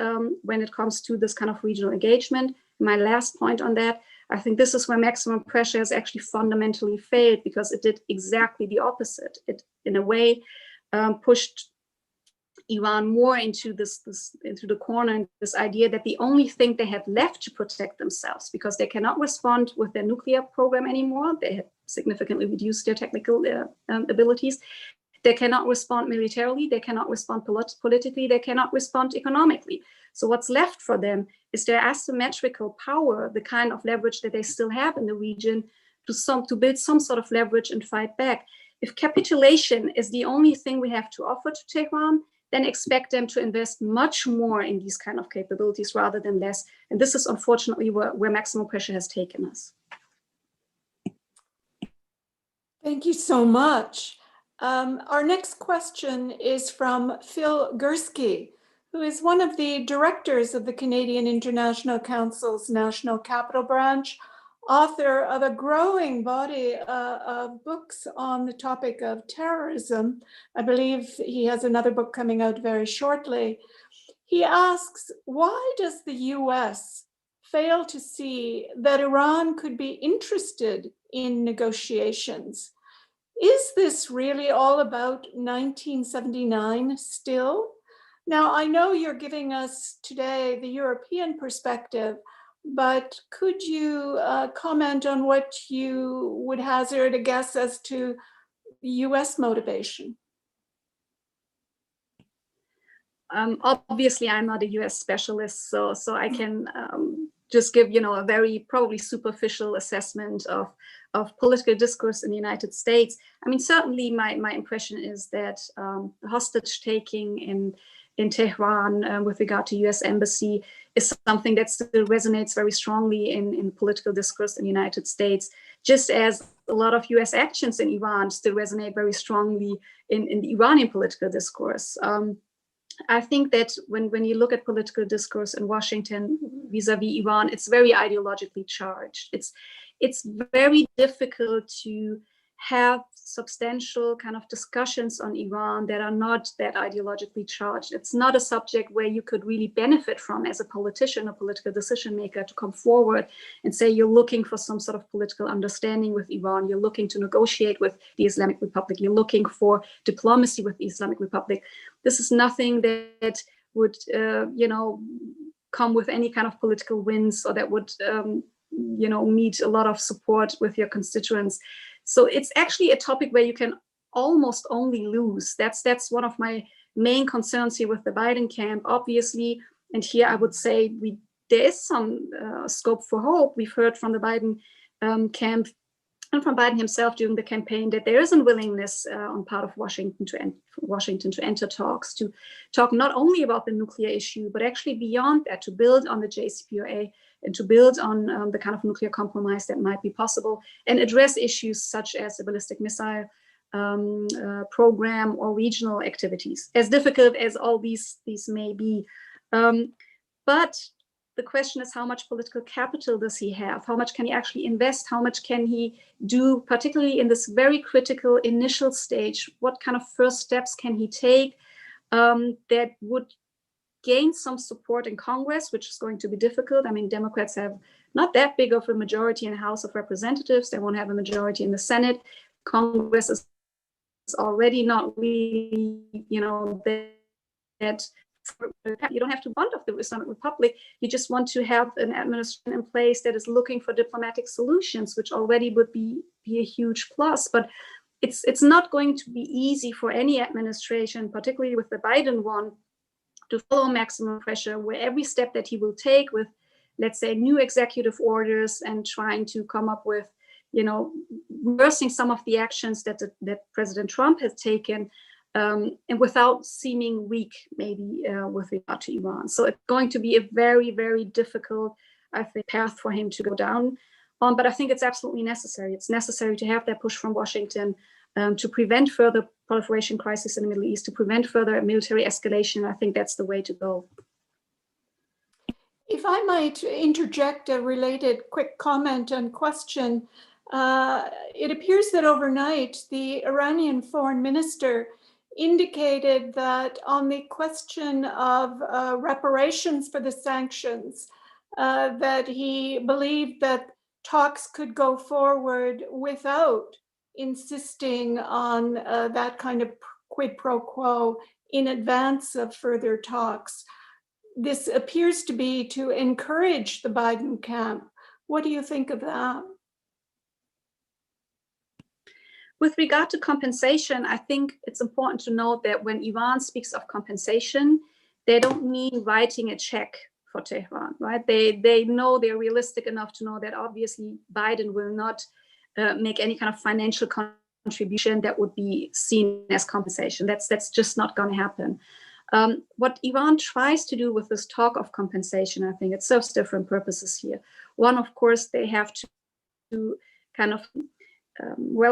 when it comes to this kind of regional engagement. My last point on that, I think this is where maximum pressure has actually fundamentally failed, because it did exactly the opposite. It, in a way, pushed Iran more into into the corner, and this idea that the only thing they have left to protect themselves, because they cannot respond with their nuclear program anymore, they have significantly reduced their technical abilities. They cannot respond militarily, they cannot respond politically, they cannot respond economically. So what's left for them is their asymmetrical power, the kind of leverage that they still have in the region, to build some sort of leverage and fight back. If capitulation is the only thing we have to offer to Tehran, then expect them to invest much more in these kind of capabilities rather than less. And this is unfortunately where maximum pressure has taken us. Thank you so much. Our next question is from Phil Gursky, who is one of the directors of the Canadian International Council's National Capital Branch, author of a growing body of books on the topic of terrorism. I believe he has another book coming out very shortly. He asks, why does the US fail to see that Iran could be interested in negotiations? Is this really all about 1979 still? Now, I know you're giving us today the European perspective, but could you comment on what you would hazard a guess as to US motivation? Obviously, I'm not a US specialist, so I can just give, a very probably superficial assessment of political discourse in the United States. I mean, certainly my impression is that the hostage taking in Tehran with regard to US embassy is something that still resonates very strongly in political discourse in the United States, just as a lot of US actions in Iran still resonate very strongly in the Iranian political discourse. I think that when you look at political discourse in Washington vis-a-vis Iran, it's very ideologically charged. It's very difficult to have substantial kind of discussions on Iran that are not that ideologically charged. It's not a subject where you could really benefit from as a politician, a political decision maker, to come forward and say you're looking for some sort of political understanding with Iran, you're looking to negotiate with the Islamic Republic, you're looking for diplomacy with the Islamic Republic. This is nothing that would, come with any kind of political wins, or that would, meet a lot of support with your constituents. So it's actually a topic where you can almost only lose. That's one of my main concerns here with the Biden camp, obviously. And here I would say there is some scope for hope. We've heard from the Biden camp and from Biden himself during the campaign that there is a willingness on part of Washington to enter talks, to talk not only about the nuclear issue, but actually beyond that, to build on the JCPOA and to build on the kind of nuclear compromise that might be possible, and address issues such as the ballistic missile program or regional activities, as difficult as all these may be. But the question is, how much political capital does he have? How much can he actually invest? How much can he do, particularly in this very critical initial stage? What kind of first steps can he take that would gain some support in Congress, which is going to be difficult? I mean, Democrats have not that big of a majority in the House of Representatives. They won't have a majority in the Senate. Congress is already not really, that you don't have to bond of the Islamic Republic. You just want to have an administration in place that is looking for diplomatic solutions, which already would be a huge plus. But it's not going to be easy for any administration, particularly with the Biden one, to follow maximum pressure, where every step that he will take with, let's say, new executive orders and trying to come up with, reversing some of the actions that President Trump has taken, and without seeming weak, maybe with regard to Iran. So it's going to be a very, very difficult, I think, path for him to go down on. But I think it's absolutely necessary. It's necessary to have that push from Washington to prevent further proliferation crisis in the Middle East, to prevent further military escalation. I think that's the way to go. If I might interject a related quick comment and question, it appears that overnight the Iranian foreign minister indicated that on the question of reparations for the sanctions, that he believed that talks could go forward without insisting on that kind of quid pro quo in advance of further talks. This appears to be to encourage the Biden camp. What do you think of that? With regard to compensation, I think it's important to note that when Iran speaks of compensation, they don't mean writing a check for Tehran, right? They know, they're realistic enough to know that obviously Biden will not make any kind of financial contribution that would be seen as compensation. That's just not going to happen. What Iran tries to do with this talk of compensation, I think it serves different purposes here. One, of course, they have to kind of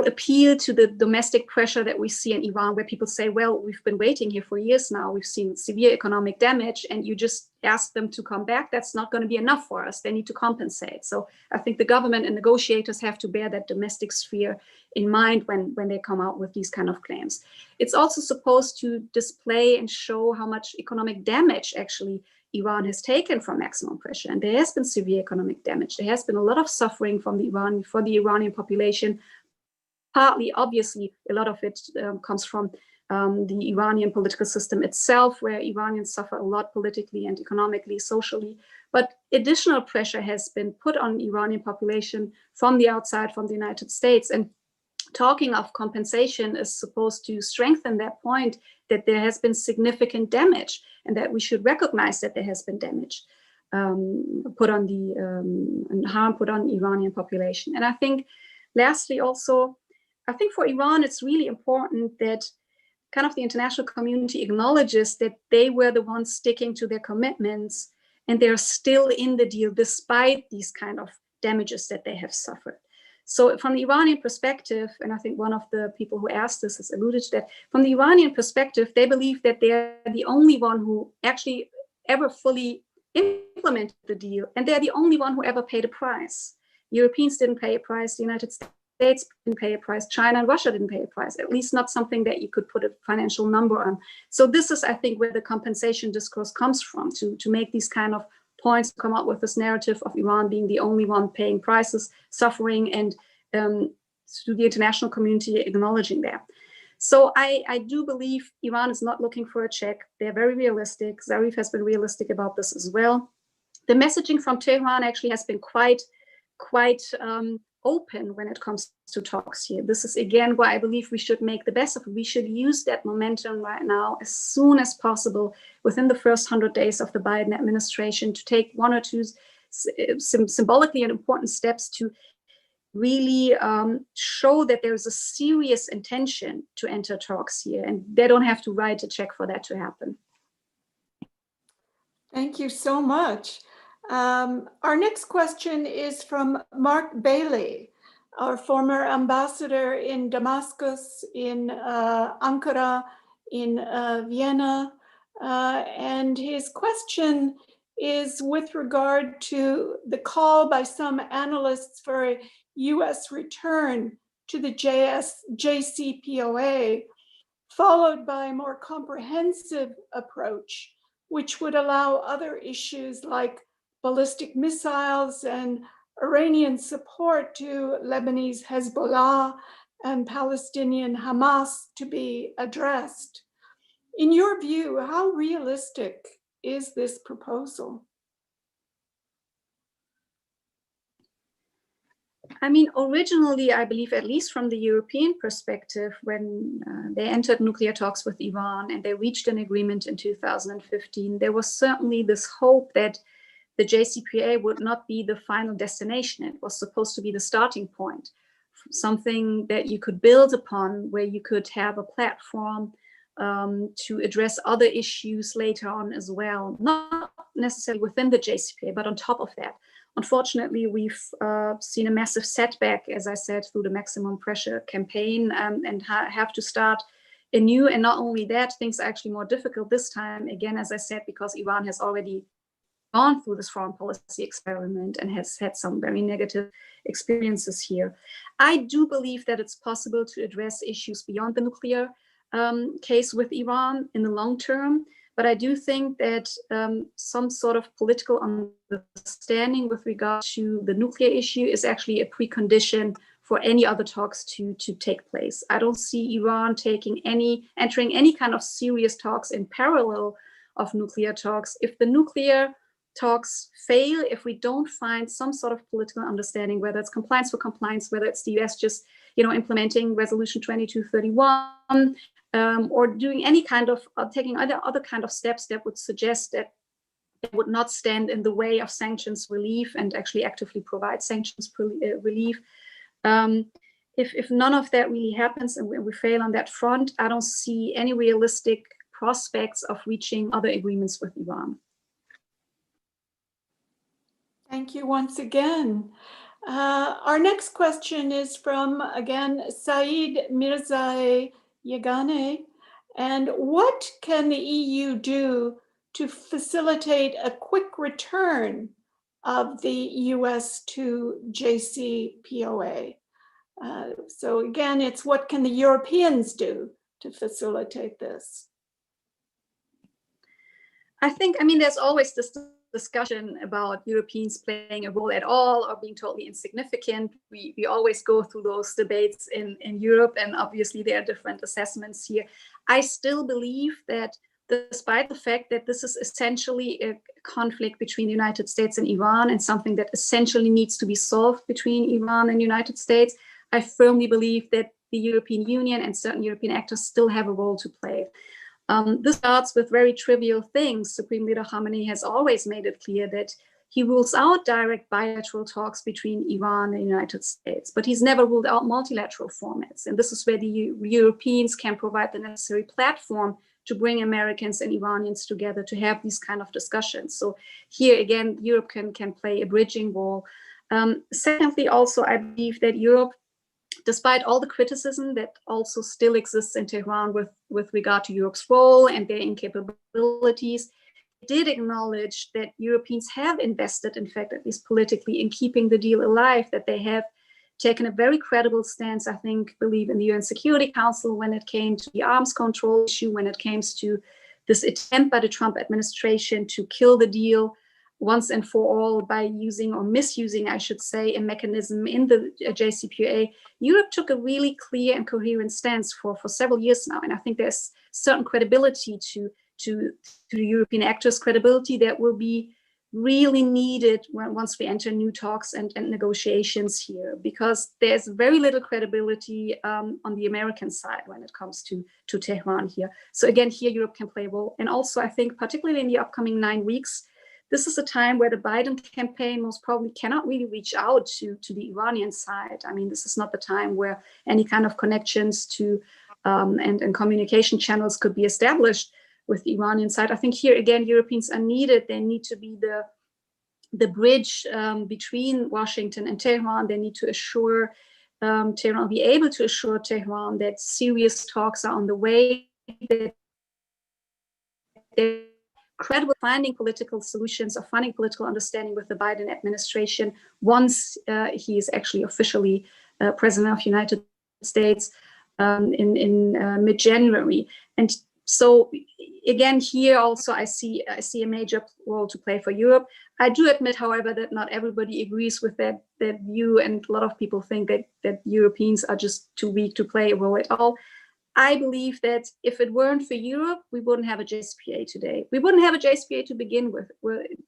appeal to the domestic pressure that we see in Iran, where people say, well, we've been waiting here for years now. We've seen severe economic damage, and you just ask them to come back. That's not going to be enough for us. They need to compensate. So I think the government and negotiators have to bear that domestic sphere in mind when they come out with these kind of claims. It's also supposed to display and show how much economic damage actually Iran has taken from maximum pressure. And there has been severe economic damage. There has been a lot of suffering for the Iranian population. Partly, obviously, a lot of it comes from the Iranian political system itself, where Iranians suffer a lot politically and economically, socially. But additional pressure has been put on the Iranian population from the outside, from the United States. And talking of compensation is supposed to strengthen that point that there has been significant damage, and that we should recognize that there has been damage put on the and harm put on the Iranian population. And I think, lastly, also, I think for Iran, it's really important that kind of the international community acknowledges that they were the ones sticking to their commitments, and they're still in the deal despite these kind of damages that they have suffered. So from the Iranian perspective, and I think one of the people who asked this has alluded to that, from the Iranian perspective, they believe that they're the only one who actually ever fully implemented the deal, and they're the only one who ever paid a price. Europeans didn't pay a price, the United States didn't pay a price, China and Russia didn't pay a price, at least not something that you could put a financial number on. So this is, I think, where the compensation discourse comes from, to make these kind of points, to come up with this narrative of Iran being the only one paying prices, suffering, and to the international community acknowledging that. So I do believe Iran is not looking for a check. They're very realistic. Zarif has been realistic about this as well. The messaging from Tehran actually has been quite open when it comes to talks here. This is, again, why I believe we should make the best of it. We should use that momentum right now as soon as possible within the first 100 days of the Biden administration to take one or two symbolically and important steps to really show that there's a serious intention to enter talks here, and they don't have to write a check for that to happen. Thank you so much. Our next question is from Mark Bailey, our former ambassador in Damascus, in Ankara, in Vienna. And his question is with regard to the call by some analysts for a US return to the JCPOA, followed by a more comprehensive approach, which would allow other issues like ballistic missiles and Iranian support to Lebanese Hezbollah and Palestinian Hamas to be addressed. In your view, how realistic is this proposal? I mean, originally, I believe, at least from the European perspective, when they entered nuclear talks with Iran and they reached an agreement in 2015, there was certainly this hope that the JCPOA would not be the final destination. It was supposed to be the starting point, something that you could build upon, where you could have a platform to address other issues later on as well, not necessarily within the JCPOA, but on top of that. Unfortunately, we've seen a massive setback, as I said, through the maximum pressure campaign, and have to start anew. And not only that, things are actually more difficult this time, again, as I said, because Iran has already gone through this foreign policy experiment and has had some very negative experiences here. I do believe that it's possible to address issues beyond the nuclear case with Iran in the long term, But I do think that some sort of political understanding with regard to the nuclear issue is actually a precondition for any other talks to take place. I don't see Iran entering any kind of serious talks in parallel of nuclear talks. If the nuclear talks fail, if we don't find some sort of political understanding, whether it's compliance for compliance, whether it's the US just implementing Resolution 2231, or doing any kind of taking other kind of steps that would suggest that it would not stand in the way of sanctions relief and actually actively provide sanctions relief. If none of that really happens and we fail on that front, I don't see any realistic prospects of reaching other agreements with Iran. Thank you once again. Our next question is from, again, Saeed Mirza Yagane. And what can the EU do to facilitate a quick return of the US to JCPOA? So again, it's what can the Europeans do to facilitate this? I think, there's always this discussion about Europeans playing a role at all or being totally insignificant. We always go through those debates in Europe, and obviously there are different assessments here. I still believe that despite the fact that this is essentially a conflict between the United States and Iran and something that essentially needs to be solved between Iran and the United States, I firmly believe that the European Union and certain European actors still have a role to play. This starts with very trivial things. Supreme Leader Khamenei has always made it clear that he rules out direct bilateral talks between Iran and the United States, but he's never ruled out multilateral formats. And this is where the Europeans can provide the necessary platform to bring Americans and Iranians together to have these kind of discussions. So here again, Europe can play a bridging role. Secondly, also, I believe that Europe, despite all the criticism that also still exists in Tehran with regard to Europe's role and their incapabilities, did acknowledge that Europeans have invested, in fact, at least politically, in keeping the deal alive, that they have taken a very credible stance, I believe in the UN Security Council when it came to the arms control issue, when it came to this attempt by the Trump administration to kill the deal once and for all by using or misusing, I should say, a mechanism in the JCPOA. Europe took a really clear and coherent stance for several years now. And I think there's certain credibility to the European actors, credibility that will be really needed once we enter new talks and negotiations here, because there's very little credibility on the American side when it comes to Tehran here. So again, here Europe can play a role. And also I think particularly in the upcoming 9 weeks, this is a time where the Biden campaign most probably cannot really reach out to the Iranian side. This is not the time where any kind of connections to and communication channels could be established with the Iranian side. I think here again, Europeans are needed. They need to be the bridge between Washington and Tehran. They need to assure Tehran, be able to assure Tehran that serious talks are on the way, that they're credible finding political solutions or finding political understanding with the Biden administration once he is actually officially President of the United States in mid-January. And so again, here also I see a major role to play for Europe. I do admit, however, that not everybody agrees with that view, and a lot of people think that Europeans are just too weak to play a role at all. I believe that if it weren't for Europe, we wouldn't have a JCPOA today. We wouldn't have a JCPOA to begin with.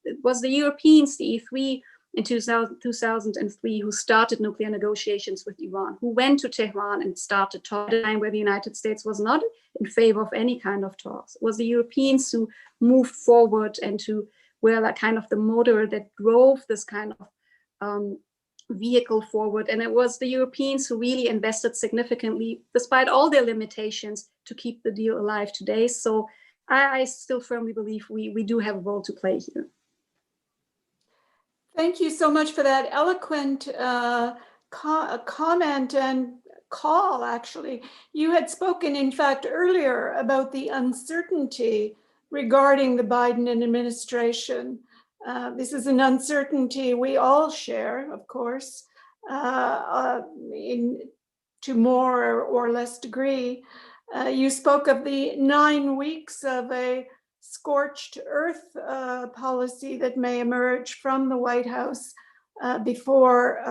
It was the Europeans, the E3 in 2003, who started nuclear negotiations with Iran, who went to Tehran and started talks at a time where the United States was not in favor of any kind of talks. It was the Europeans who moved forward and who were like kind of the motor that drove this kind of vehicle forward. And it was the Europeans who really invested significantly, despite all their limitations, to keep the deal alive today. So I still firmly believe we do have a role to play here. Thank you so much for that eloquent comment and call, actually. You had spoken, in fact, earlier about the uncertainty regarding the Biden administration. This is an uncertainty we all share, of course, to more or less degree. You spoke of the 9 weeks of a scorched earth policy that may emerge from the White House before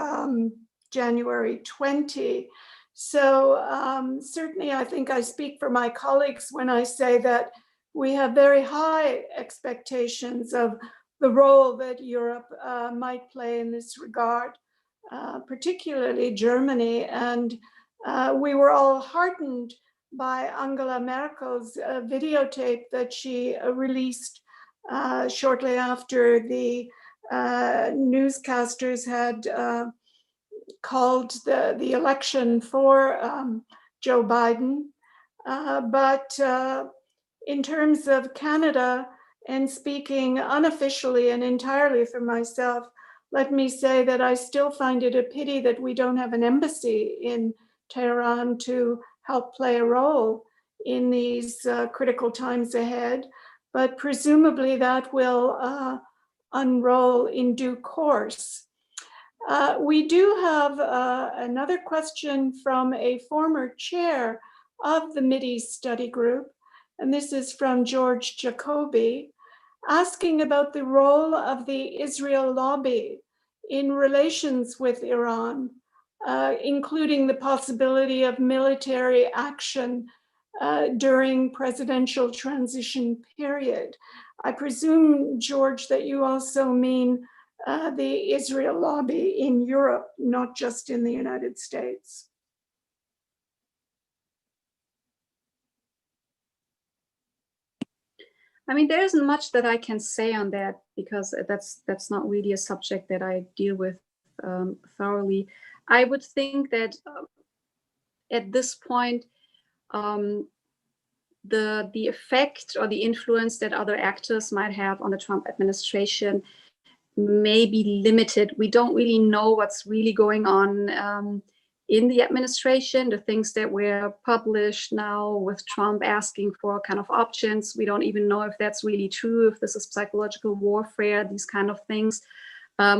January 20. So certainly I think I speak for my colleagues when I say that we have very high expectations of the role that Europe might play in this regard, particularly Germany. And we were all heartened by Angela Merkel's videotape that she released shortly after the newscasters had called the election for Joe Biden. But in terms of Canada, and speaking unofficially and entirely for myself, let me say that I still find it a pity that we don't have an embassy in Tehran to help play a role in these critical times ahead. But presumably that will unroll in due course. We do have another question from a former chair of the Mideast Study Group, and this is from George Jacoby, asking about the role of the Israel lobby in relations with Iran, including the possibility of military action during presidential transition period. I presume, George, that you also mean the Israel lobby in Europe, not just in the United States. I mean, there isn't much that I can say on that because that's not really a subject that I deal with thoroughly. I would think that at this point, the effect or the influence that other actors might have on the Trump administration may be limited. We don't really know what's really going on in the administration. The things that were published now with Trump asking for kind of options, we don't even know if that's really true, if this is psychological warfare, these kind of things.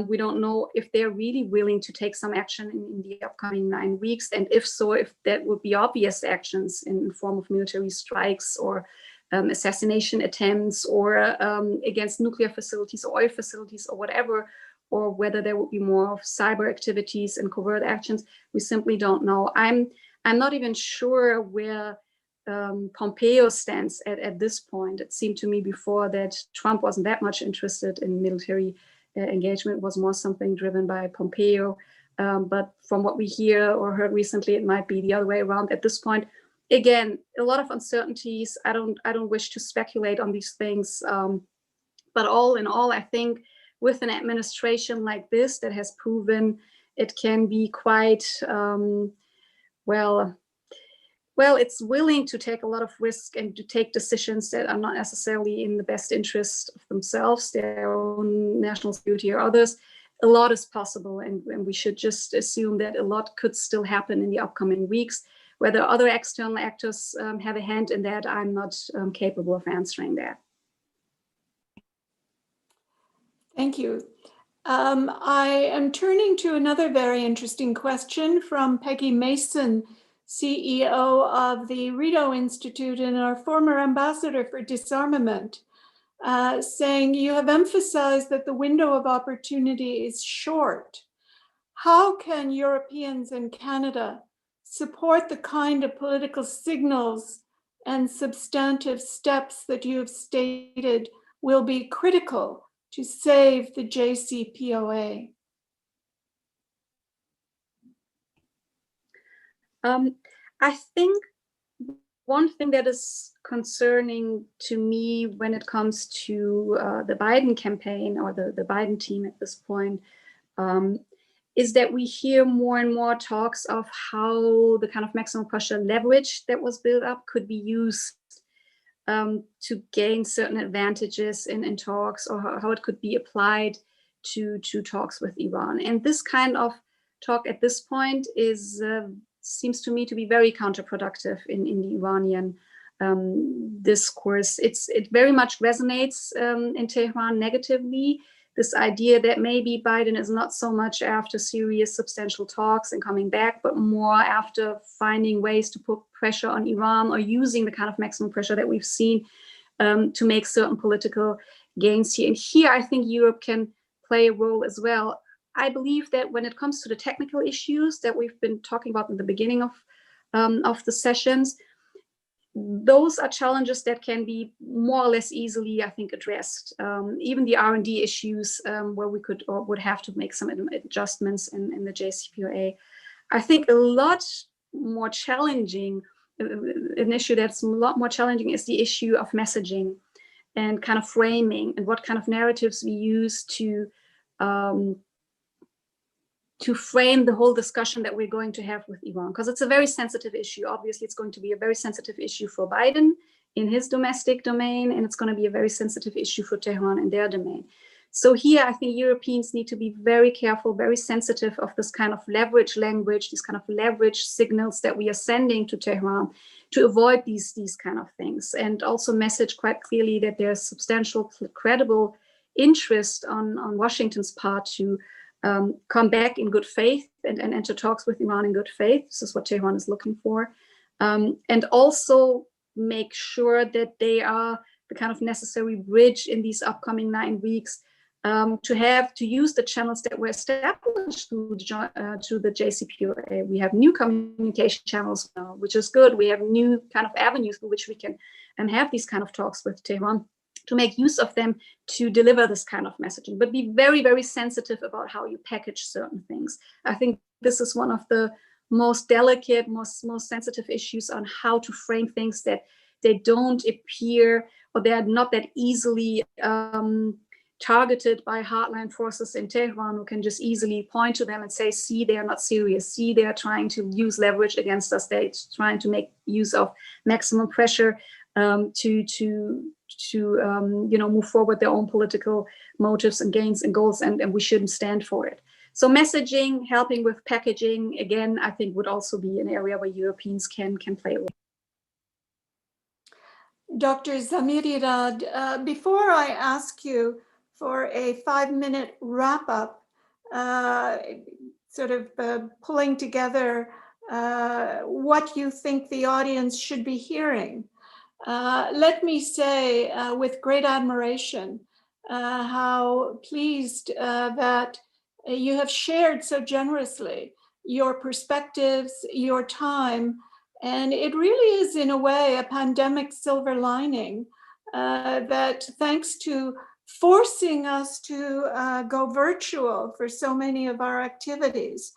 We don't know if they're really willing to take some action in the upcoming 9 weeks. And if so, if that would be obvious actions in the form of military strikes or assassination attempts or against nuclear facilities or oil facilities or whatever, or whether there would be more of cyber activities and covert actions. We simply don't know. I'm not even sure where Pompeo stands at this point. It seemed to me before that Trump wasn't that much interested in military engagement, was more something driven by Pompeo. But from what we hear or heard recently, it might be the other way around at this point. Again, a lot of uncertainties. I don't wish to speculate on these things. But all in all, I think with an administration like this that has proven it can be quite, well, it's willing to take a lot of risk and to take decisions that are not necessarily in the best interest of themselves, their own national security or others. A lot is possible, and we should just assume that a lot could still happen in the upcoming weeks. Whether other external actors have a hand in that, I'm not capable of answering that. Thank you. I am turning to another very interesting question from Peggy Mason, CEO of the Rideau Institute and our former ambassador for disarmament, saying, you have emphasized that the window of opportunity is short. How can Europeans and Canada support the kind of political signals and substantive steps that you have stated will be critical to save the JCPOA? I think one thing that is concerning to me when it comes to the Biden campaign or the Biden team at this point is that we hear more and more talks of how the kind of maximum pressure leverage that was built up could be used to gain certain advantages in talks, or how it could be applied to talks with Iran. And this kind of talk at this point is seems to me to be very counterproductive in the Iranian discourse. It very much resonates in Tehran negatively. This idea that maybe Biden is not so much after serious substantial talks and coming back, but more after finding ways to put pressure on Iran or using the kind of maximum pressure that we've seen to make certain political gains here. And here, I think Europe can play a role as well. I believe that when it comes to the technical issues that we've been talking about in the beginning of the sessions, those are challenges that can be more or less easily, I think, addressed. Even the R&D issues where we could or would have to make some adjustments in the JCPOA. I think a lot more challenging, an issue that's a lot more challenging is the issue of messaging and kind of framing and what kind of narratives we use to frame the whole discussion that we're going to have with Iran, because it's a very sensitive issue. Obviously, it's going to be a very sensitive issue for Biden in his domestic domain, and it's going to be a very sensitive issue for Tehran in their domain. So here, I think Europeans need to be very careful, very sensitive of this kind of leverage language, these kind of leverage signals that we are sending to Tehran to avoid these kind of things, and also message quite clearly that there's substantial, credible interest on Washington's part to come back in good faith and enter talks with Iran in good faith. This is what Tehran is looking for. And also make sure that they are the kind of necessary bridge in these upcoming 9 weeks to use the channels that were established through the JCPOA. We have new communication channels now, which is good. We have new kind of avenues through which we can have these kind of talks with Tehran, to make use of them to deliver this kind of messaging, but be very, very sensitive about how you package certain things. I think this is one of the most delicate, most sensitive issues on how to frame things, that they don't appear, or they are not that easily targeted by hardline forces in Tehran, who can just easily point to them and say, see, they are not serious. See, they are trying to use leverage against us. They're trying to make use of maximum pressure to move forward their own political motives and gains and goals, and we shouldn't stand for it. So messaging, helping with packaging, again, I think would also be an area where Europeans can play a role. Dr. Zamirirad, before I ask you for a 5-minute wrap-up, pulling together what you think the audience should be hearing, let me say with great admiration how pleased that you have shared so generously your perspectives, your time, and it really is in a way a pandemic silver lining that, thanks to forcing us to go virtual for so many of our activities,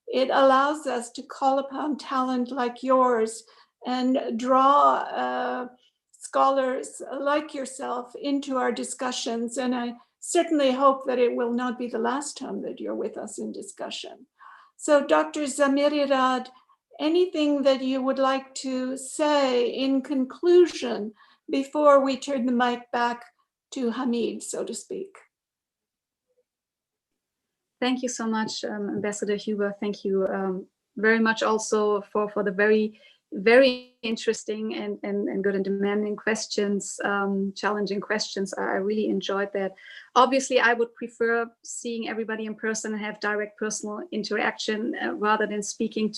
it allows us to call upon talent like yours and draw scholars like yourself into our discussions. And I certainly hope that it will not be the last time that you're with us in discussion. So Dr. Zamirirad, anything that you would like to say in conclusion before we turn the mic back to Hamid, so to speak? Thank you so much, Ambassador Huber. Thank you very much also for the very, very interesting and good and demanding questions, challenging questions. I really enjoyed that. Obviously, I would prefer seeing everybody in person and have direct personal interaction rather than speaking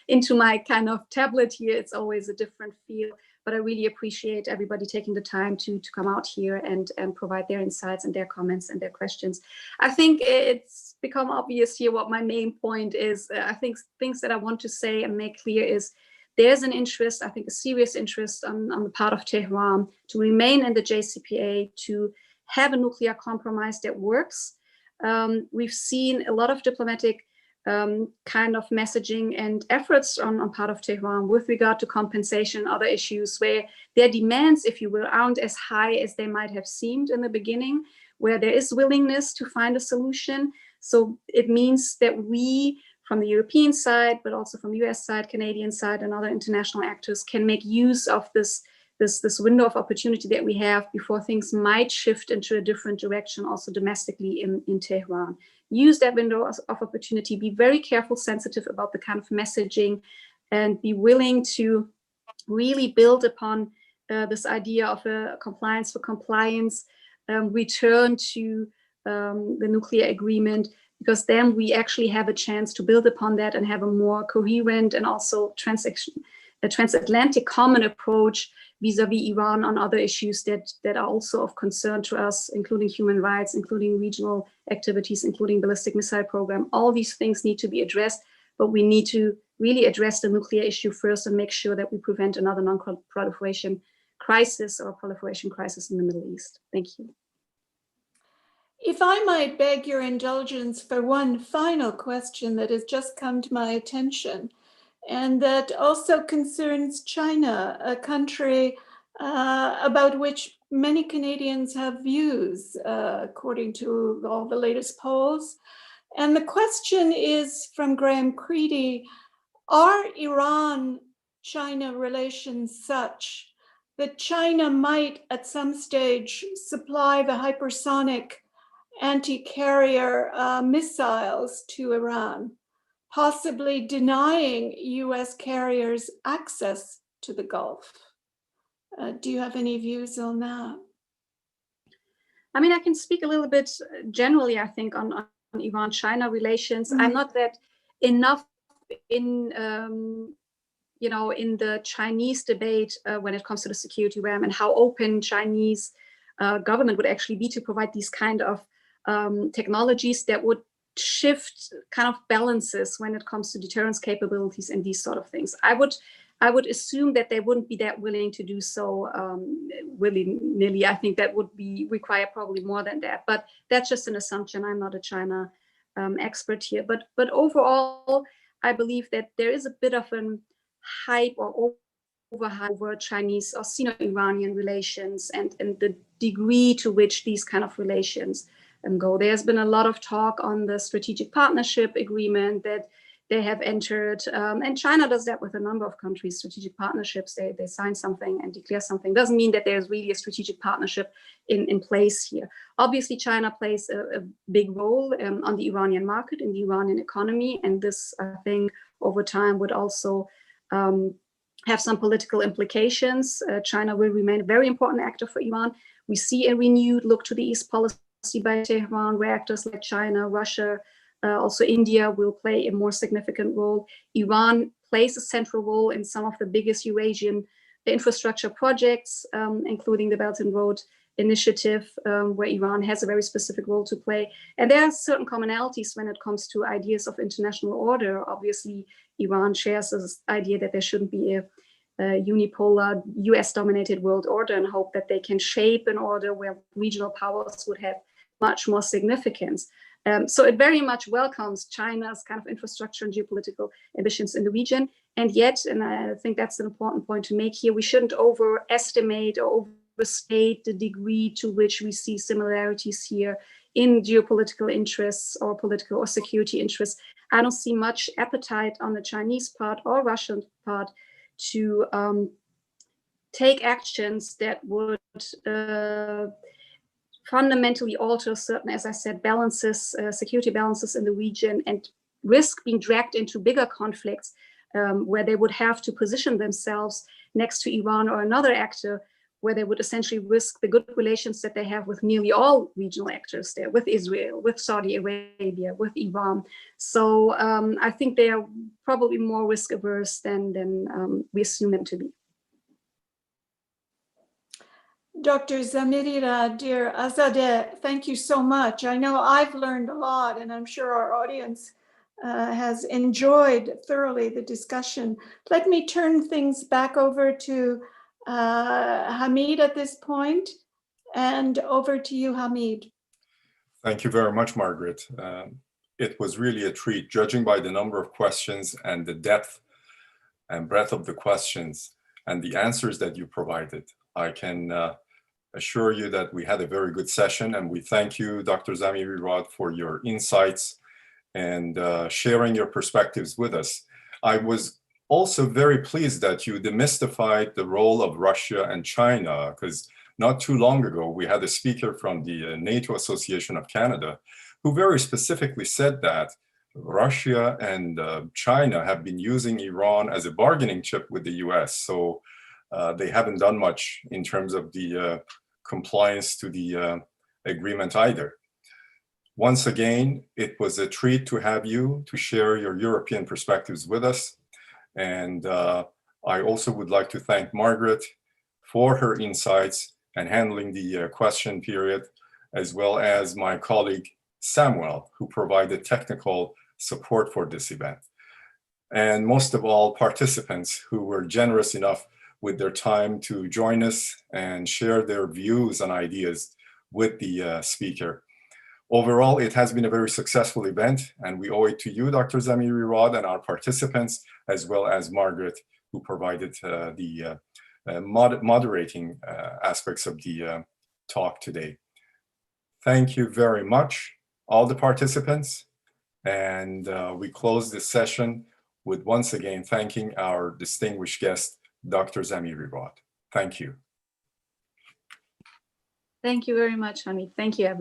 into my kind of tablet here. It's always a different feel. But I really appreciate everybody taking the time to come out here and provide their insights and their comments and their questions. I think it's become obvious here what my main point is. I think things that I want to say and make clear is there's an interest, I think a serious interest on the part of Tehran to remain in the JCPOA, to have a nuclear compromise that works. We've seen a lot of diplomatic kind of messaging and efforts on part of Tehran with regard to compensation, other issues where their demands, if you will, aren't as high as they might have seemed in the beginning, where there is willingness to find a solution. So it means that we, from the European side, but also from US side, Canadian side, and other international actors can make use of this window of opportunity that we have before things might shift into a different direction, also domestically in Tehran. Use that window of opportunity, be very careful, sensitive about the kind of messaging, and be willing to really build upon this idea of a compliance for compliance, return to the nuclear agreement, because then we actually have a chance to build upon that and have a more coherent and also transatlantic common approach vis-a-vis Iran on other issues that are also of concern to us, including human rights, including regional activities, including ballistic missile program. All these things need to be addressed, but we need to really address the nuclear issue first and make sure that we prevent another non-proliferation crisis or proliferation crisis in the Middle East. Thank you. If I might beg your indulgence for one final question that has just come to my attention, and that also concerns China, a country about which many Canadians have views, according to all the latest polls. And the question is from Graham Creedy: are Iran-China relations such that China might at some stage supply the hypersonic anti-carrier missiles to Iran, possibly denying US carriers access to the Gulf? Do you have any views on that? I mean, I can speak a little bit generally, I think, on Iran-China relations. I'm not that enough in, in the Chinese debate when it comes to the security realm and how open Chinese government would actually be to provide these kind of technologies that would shift kind of balances when it comes to deterrence capabilities and these sort of things. I would assume that they wouldn't be that willing to do so willy-nilly. I think that would require probably more than that, but that's just an assumption. I'm not a China expert here, but overall, I believe that there is a bit of an hype or overhype over Chinese or Sino-Iranian relations and the degree to which these kind of relations go. There's been a lot of talk on the strategic partnership agreement that they have entered, and China does that with a number of countries. Strategic partnerships, they sign something and declare something. Doesn't mean that there's really a strategic partnership in place here. Obviously, China plays a big role on the Iranian market, in the Iranian economy, and this, I think, over time would also have some political implications. China will remain a very important actor for Iran. We see a renewed look to the East policy by Tehran, where actors like China, Russia, also India will play a more significant role. Iran plays a central role in some of the biggest Eurasian infrastructure projects, including the Belt and Road Initiative, where Iran has a very specific role to play. And there are certain commonalities when it comes to ideas of international order. Obviously, Iran shares this idea that there shouldn't be a unipolar US-dominated world order, and hope that they can shape an order where regional powers would have much more significance. So it very much welcomes China's kind of infrastructure and geopolitical ambitions in the region. And yet, and I think that's an important point to make here, we shouldn't overestimate or overstate the degree to which we see similarities here in geopolitical interests or political or security interests. I don't see much appetite on the Chinese part or Russian part to take actions that would fundamentally alter certain, as I said, balances, security balances in the region, and risk being dragged into bigger conflicts where they would have to position themselves next to Iran or another actor, where they would essentially risk the good relations that they have with nearly all regional actors there, with Israel, with Saudi Arabia, with Iran. So I think they are probably more risk averse than we assume them to be. Dr. Zamirirad, dear Azadeh, thank you so much. I know I've learned a lot, and I'm sure our audience has enjoyed thoroughly the discussion. Let me turn things back over to Hamid at this point, and over to you, Hamid. Thank you very much, Margaret. It was really a treat, judging by the number of questions and the depth and breadth of the questions and the answers that you provided. I can assure you that we had a very good session, and we thank you, Dr. Zamirirad, for your insights and sharing your perspectives with us. I was also very pleased that you demystified the role of Russia and China, because not too long ago, we had a speaker from the NATO Association of Canada who very specifically said that Russia and China have been using Iran as a bargaining chip with the US. So they haven't done much in terms of the compliance to the agreement either. Once again, it was a treat to have you to share your European perspectives with us. And I also would like to thank Margaret for her insights and handling the question period, as well as my colleague Samuel, who provided technical support for this event. And most of all, participants who were generous enough with their time to join us and share their views and ideas with the speaker. Overall, it has been a very successful event, and we owe it to you, Dr. Zamirirad, and our participants, as well as Margaret, who provided the moderating aspects of the talk today. Thank you very much, all the participants, and we close this session with once again thanking our distinguished guest, Dr. Zamirirad. Thank you. Thank you very much, Hamid. Thank you, everyone.